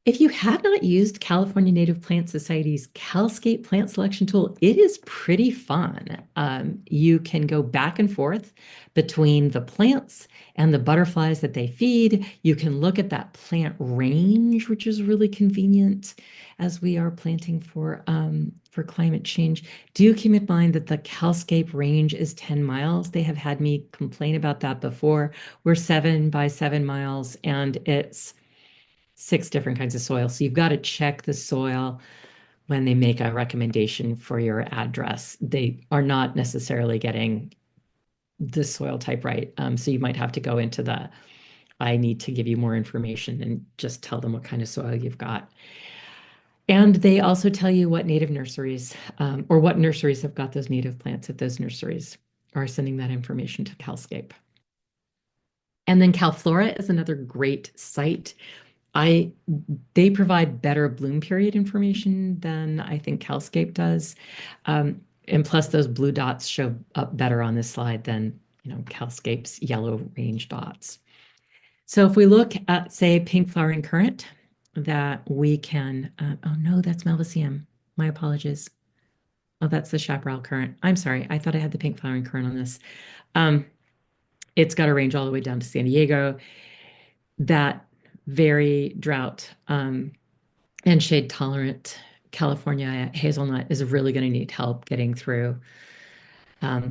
If you have not used California Native Plant Society's CalScape plant selection tool, it is pretty fun. You can go back and forth between the plants and the butterflies that they feed. You can look at that plant range, which is really convenient as we are planting for climate change. Do keep in mind that the CalScape range is 10 miles. They have had me complain about that before. We're 7 by 7 miles, and it's 6 different kinds of soil. So you've got to check the soil when they make a recommendation for your address. They are not necessarily getting the soil type right. So you might have to go into I need to give you more information and just tell them what kind of soil you've got. And they also tell you what native nurseries or what nurseries have got those native plants if those nurseries are sending that information to CalScape. And then CalFlora is another great site. They provide better bloom period information than I think CalScape does. And plus those blue dots show up better on this slide than, CalScape's yellow range dots. So if we look at, say, pink flowering currant, that we can, oh no, that's Malvaceum. My apologies. Oh, that's the chaparral currant. I'm sorry. I thought I had the pink flowering currant on this. It's got a range all the way down to San Diego. That very drought and shade tolerant California hazelnut is really going to need help getting through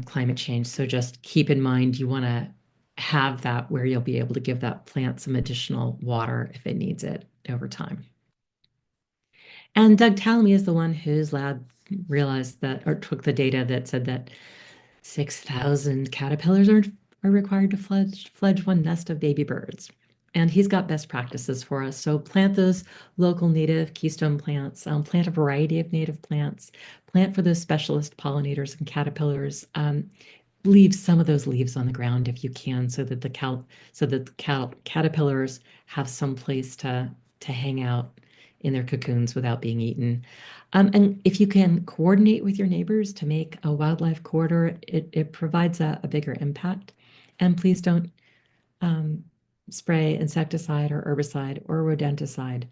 climate change. So just keep in mind you want to have that where you'll be able to give that plant some additional water if it needs it over time. And Doug Talmy is the one whose lab realized that, or took the data that said that 6,000 caterpillars are required to fledge one nest of baby birds. And he's got best practices for us. So plant those local native keystone plants, plant a variety of native plants, plant for those specialist pollinators and caterpillars. Leave some of those leaves on the ground if you can, so that the caterpillars have some place to hang out in their cocoons without being eaten. And if you can coordinate with your neighbors to make a wildlife corridor, it provides a bigger impact. And please don't um, spray insecticide or herbicide or rodenticide.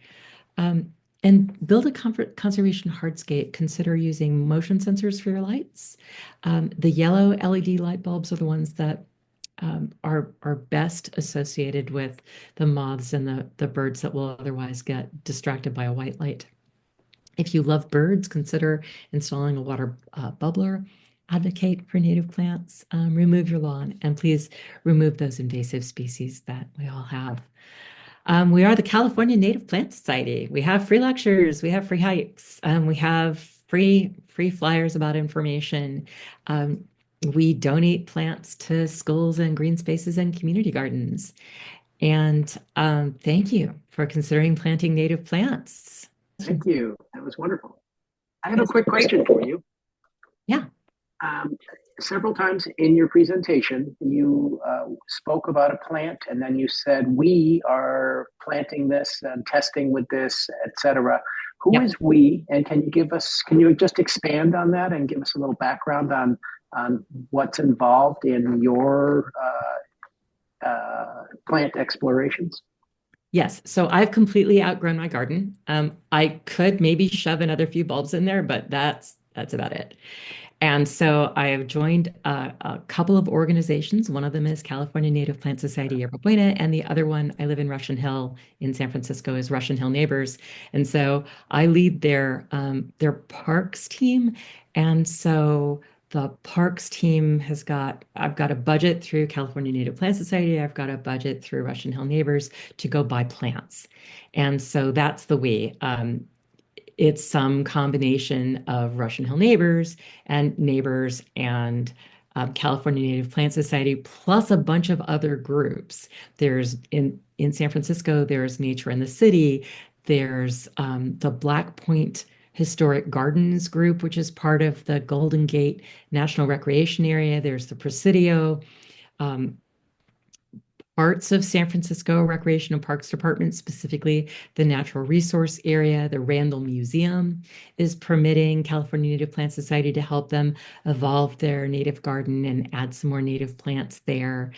Um, and build a conservation hardscape. Consider using motion sensors for your lights. The yellow LED light bulbs are the ones that are best associated with the moths and the birds that will otherwise get distracted by a white light. If you love birds, consider installing a water bubbler. Advocate for native plants. Remove your lawn, and please remove those invasive species that we all have. We are the California Native Plant Society. We have free lectures, we have free hikes, we have free flyers about information. We donate plants to schools and green spaces and community gardens. And thank you for considering planting native plants. Thank you. That was wonderful. I have a quick question for you. Yeah. Several times in your presentation, you spoke about a plant, and then you said, we are planting this and testing with this, etc. Who is we? And can you just expand on that and give us a little background on what's involved in your plant explorations? Yes. So I've completely outgrown my garden. I could maybe shove another few bulbs in there, but that's about it. And so I have joined a couple of organizations. One of them is California Native Plant Society Yerba Buena, and the other one, I live in Russian Hill in San Francisco, is Russian Hill Neighbors. And so I lead their parks team. And so the parks team I've got a budget through California Native Plant Society. I've got a budget through Russian Hill Neighbors to go buy plants. And so that's the way. It's some combination of Russian Hill Neighbors and California Native Plant Society, plus a bunch of other groups. There's in San Francisco, there's Nature in the City. There's the Black Point Historic Gardens group, which is part of the Golden Gate National Recreation Area. There's the Presidio. Parts of San Francisco Recreation and Parks Department, specifically the Natural Resource Area. The Randall Museum is permitting California Native Plant Society to help them evolve their native garden and add some more native plants there.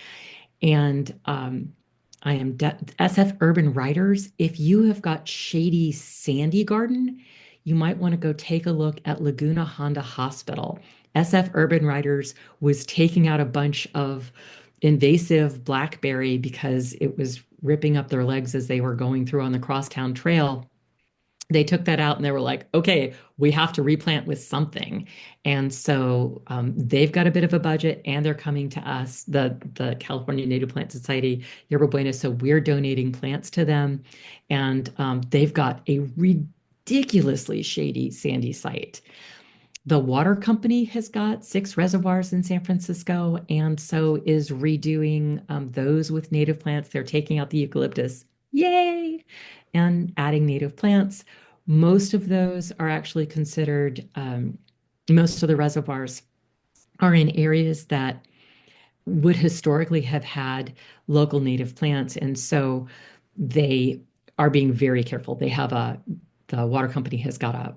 And I am SF Urban Writers. If you have got shady, sandy garden, you might want to go take a look at Laguna Honda Hospital. SF Urban Writers was taking out a bunch of invasive blackberry because it was ripping up their legs as they were going through on the Crosstown Trail. They took that out and they were like, okay, we have to replant with something. And so they've got a bit of a budget, and they're coming to us, the California Native Plant Society, Yerba Buena. So we're donating plants to them. And they've got a ridiculously shady, sandy site. The water company has got 6 reservoirs in San Francisco, and so is redoing those with native plants. They're taking out the eucalyptus, yay, and adding native plants. Most of those are actually considered, most of the reservoirs are in areas that would historically have had local native plants, and so they are being very careful. The water company has got a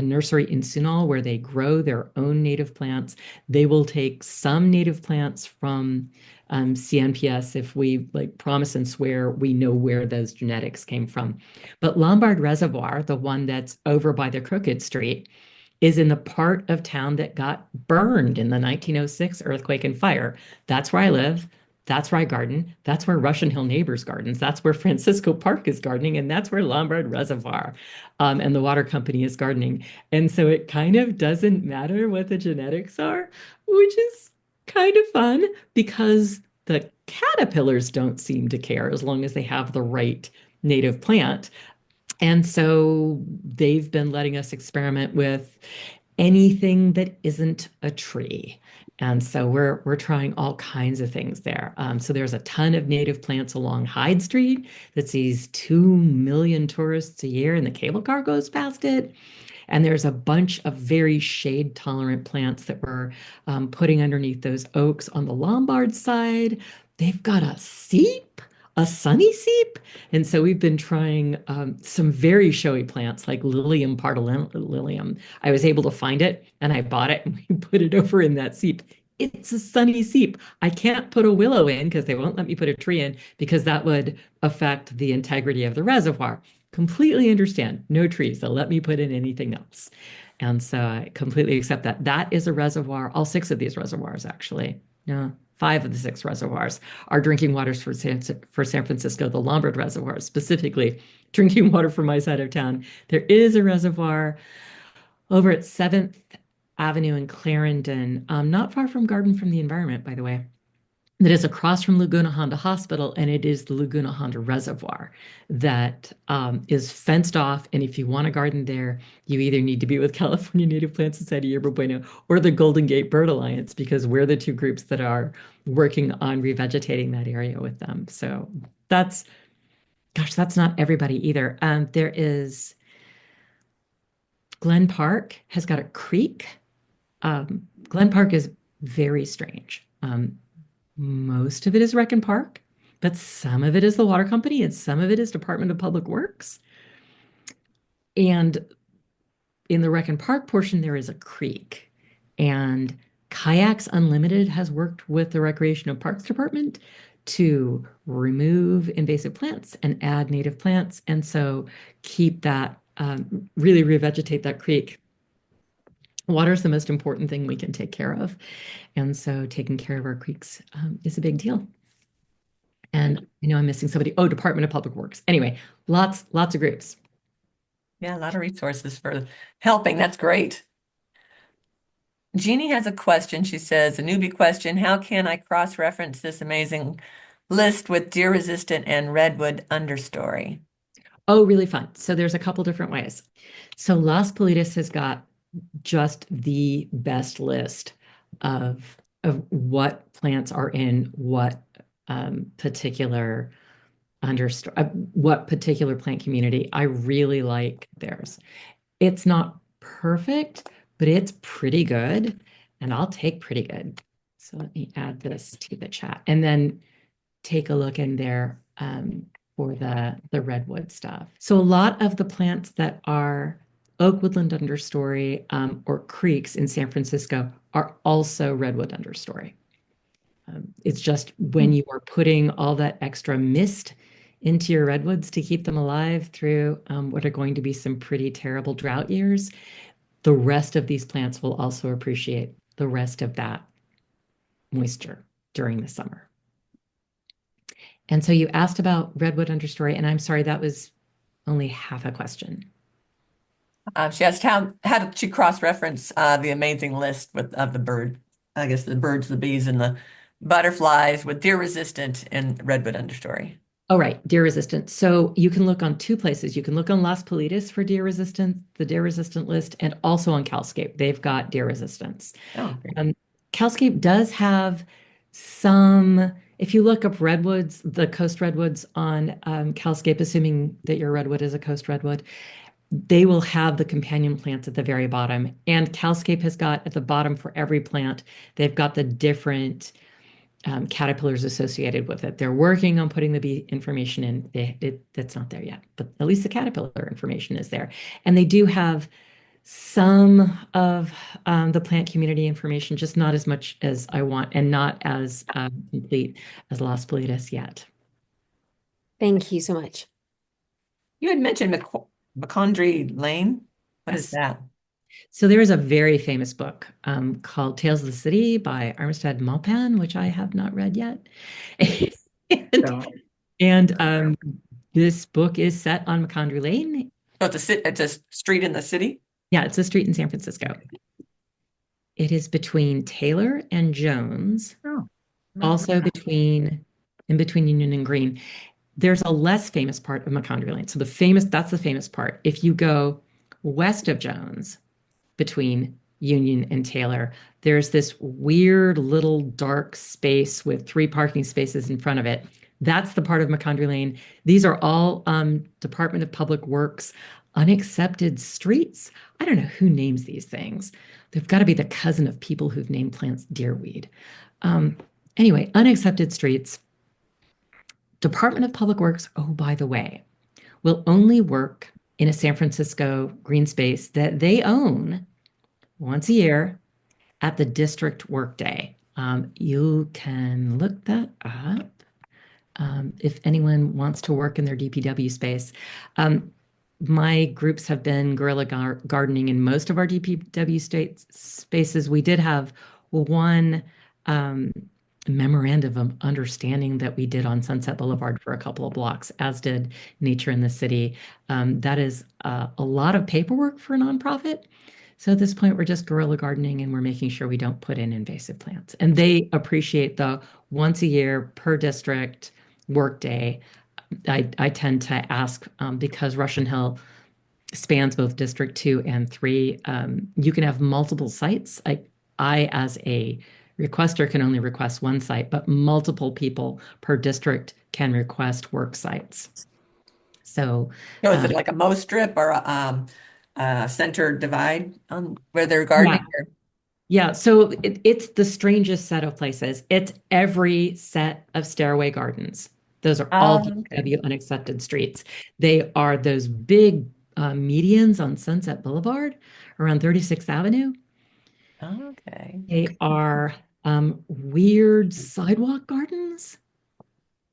nursery in Sunol where they grow their own native plants. They will take some native plants from CNPS if we promise and swear we know where those genetics came from. But Lombard Reservoir, the one that's over by the Crooked Street, is in the part of town that got burned in the 1906 earthquake and fire. That's where I live. That's where I garden. That's where Russian Hill Neighbors gardens. That's where Francisco Park is gardening. And that's where Lombard Reservoir and the water company is gardening. And so it kind of doesn't matter what the genetics are, which is kind of fun because the caterpillars don't seem to care as long as they have the right native plant. And so they've been letting us experiment with anything that isn't a tree. And so we're trying all kinds of things there. So there's a ton of native plants along Hyde Street that sees 2 million tourists a year, and the cable car goes past it. And there's a bunch of very shade tolerant plants that we're putting underneath those oaks on the Lombard side. They've got a seep, a sunny seep. And so we've been trying some very showy plants like Lilium partalilium. I was able to find it and I bought it and we put it over in that seep. It's a sunny seep. I can't put a willow in because they won't let me put a tree in because that would affect the integrity of the reservoir. Completely understand. No trees. They'll let me put in anything else. And so I completely accept that. That is a reservoir. All 6 of these reservoirs, actually. No, 5 of the 6 reservoirs are drinking waters for San Francisco, the Lombard Reservoir, specifically drinking water from my side of town. There is a reservoir over at 7th Avenue in Clarendon, not far from Garden from the Environment, by the way, that is across from Laguna Honda Hospital, and it is the Laguna Honda Reservoir that is fenced off. And if you want a garden there, you either need to be with California Native Plant Society, Yerba Buena, or the Golden Gate Bird Alliance, because we're the 2 groups that are working on revegetating that area with them. So that's, gosh, that's not everybody either. There is Glen Park has got a creek. Glen Park is very strange. Most of it is Rec and Park, but some of it is the water company and some of it is Department of Public Works. And in the Rec and Park portion, there is a creek. And Kayaks Unlimited has worked with the Recreation and Parks Department to remove invasive plants and add native plants. And so keep that, really revegetate that creek. Water is the most important thing we can take care of. And so taking care of our creeks is a big deal. And I know I'm missing somebody. Oh, Department of Public Works. Anyway, lots of groups. Yeah, a lot of resources for helping. That's great. Jeannie has a question. She says, a newbie question, how can I cross-reference this amazing list with deer-resistant and redwood understory? Oh, really fun. So there's a couple different ways. So Las Politas has got just the best list of what plants are in what particular what particular plant community. I really like theirs. It's not perfect, but it's pretty good, and I'll take pretty good. So let me add this to the chat and then take a look in there for the redwood stuff. So a lot of the plants that are oak woodland understory or creeks in San Francisco are also redwood understory. It's just when you are putting all that extra mist into your redwoods to keep them alive through what are going to be some pretty terrible drought years, the rest of these plants will also appreciate the rest of that moisture during the summer. And so you asked about redwood understory, and I'm sorry, that was only half a question. She asked how did she cross-reference the amazing list of the bird, I guess the birds, the bees, and the butterflies with deer-resistant and redwood understory. Oh, right, deer resistant. So you can look on 2 places. You can look on Las Politas for deer resistant, the deer resistant list, and also on Calscape. They've got deer resistance. Oh, Calscape does have some, if you look up redwoods, the coast redwoods on Calscape, assuming that your redwood is a coast redwood, they will have the companion plants at the very bottom. And Calscape has got at the bottom for every plant, they've got the different caterpillars associated with it. They're working on putting the bee information in. That's not there yet, but at least the caterpillar information is there. And they do have some of the plant community information, just not as much as I want and not as complete as Las Politas yet. Thank you so much. you had mentioned McCondry Lane. What is that? So there is a very famous book called Tales of the City by Armistead Maupin, which I have not read yet. and this book is set on McCondry Lane. So it's a street in the city? Yeah, it's a street in San Francisco. It is between Taylor and Jones, also in between Union and Green. There's a less famous part of McCondry Lane. So that's the famous part. If you go west of Jones, between Union and Taylor, there's this weird little dark space with 3 parking spaces in front of it. That's the part of McCondry Lane. These are all Department of Public Works. unaccepted streets. I don't know who names these things. They've got to be the cousin of people who've named plants deerweed. Um, anyway, unaccepted streets. Department of Public Works, oh, by the way, will only work in a San Francisco green space that they own once a year at the district workday. You can look that up if anyone wants to work in their DPW space. My groups have been guerrilla gardening in most of our DPW spaces. We did have one um, memorandum of understanding that we did on Sunset Boulevard for a couple of blocks, as did Nature in the City. That is a lot of paperwork for a nonprofit. So at this point, we're just guerrilla gardening and we're making sure we don't put in invasive plants. And they appreciate the once a year per district workday. I tend to ask because Russian Hill spans both District 2 and 3. You can have multiple sites. I, as a requester, can only request one site, but multiple people per district can request work sites. So, So is it like a mow strip or a center divide where they're gardening? yeah, so it's the strangest set of places. It's every set of stairway gardens. Those are all DPW unaccepted streets. They are those big medians on Sunset Boulevard around 36th Avenue. Okay. They are weird sidewalk gardens.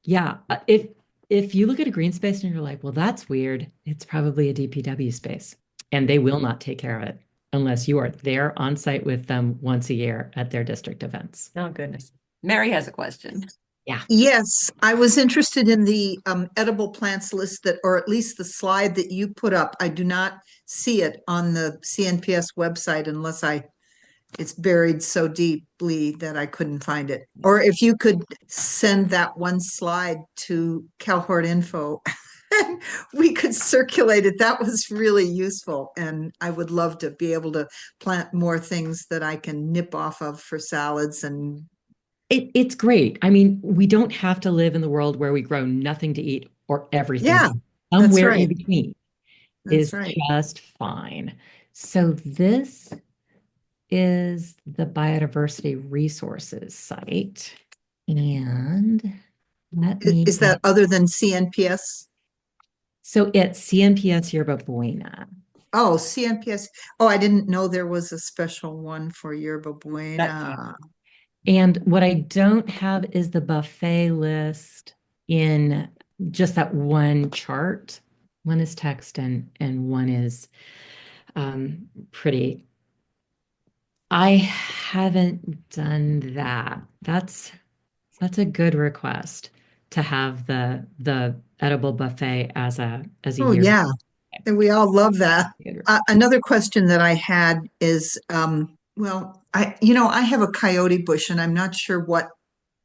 Yeah, if you look at a green space and you're like, well, that's weird, it's probably a DPW space, and they will not take care of it unless you are there on site with them once a year at their district events. Oh, goodness. Mary has a question. Yeah. Yes, I was interested in the edible plants list that, or at least the slide that you put up. I do not see it on the CNPS website unless it's buried so deeply that I couldn't find it. Or if you could send that one slide to CalHort Info, we could circulate it. That was really useful. And I would love to be able to plant more things that I can nip off of for salads and It's great. I mean, we don't have to live in the world where we grow nothing to eat or everything yeah, to eat. Somewhere right. in between is right. just fine. So this is the biodiversity resources site. And let me Is that other than CNPS? so it's CNPS Yerba Buena. Oh, CNPS. Oh, I didn't know there was a special one for Yerba Buena. And what I don't have is the buffet list in just that one chart. One is text and one is pretty. I haven't done that. That's a good request to have the edible buffet as a Oh, year. yeah. And we all love that. Another question that I had is, well, I have a coyote bush and I'm not sure what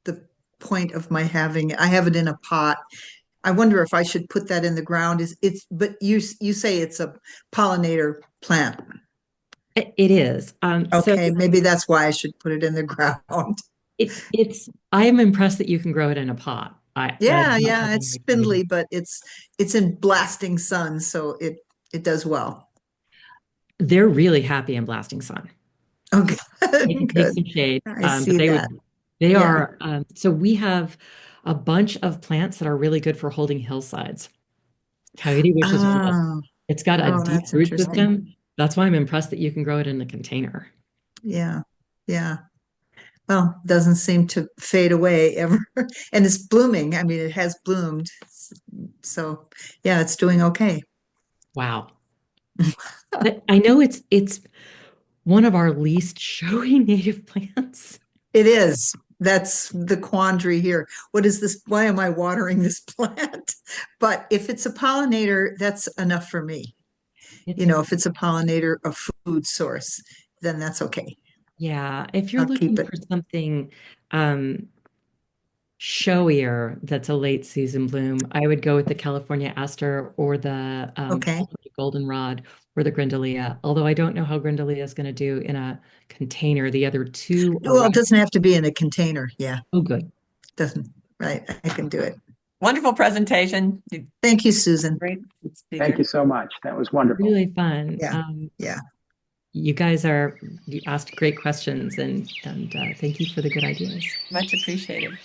the point of my having it. I have it in a pot. I wonder if I should put that in the ground. But you say it's a pollinator plant. It is. Okay, maybe that's why I should put it in the ground. I am impressed that you can grow it in a pot. Yeah, it's spindly, but it's in blasting sun, so it does well. They're really happy in blasting sun. Okay, They can take some shade. I see that. They are. So we have a bunch of plants that are really good for holding hillsides. Coyote bush is one of them. It's got a deep root system. That's why I'm impressed that you can grow it in a container. Yeah. Well, doesn't seem to fade away ever. And it's blooming. I mean, it has bloomed. So yeah, it's doing okay. Wow. I know it's one of our least showy native plants. It is. That's the quandary here. What is this? Why am I watering this plant? But if it's a pollinator, that's enough for me. If it's a pollinator, a food source, then that's okay. Yeah, if you're looking for something showier that's a late season bloom, I would go with the California aster or the goldenrod or the grindalea. Although I don't know how grindalea is going to do in a container. The other two. Well, it doesn't have to be in a container. Yeah. Oh, good. Doesn't. Right. I can do it. Wonderful presentation. Thank you, Susan. Great Thank speaker. you so much. That was wonderful. Really fun. Yeah, yeah. You asked great questions and thank you for the good ideas. Much appreciated.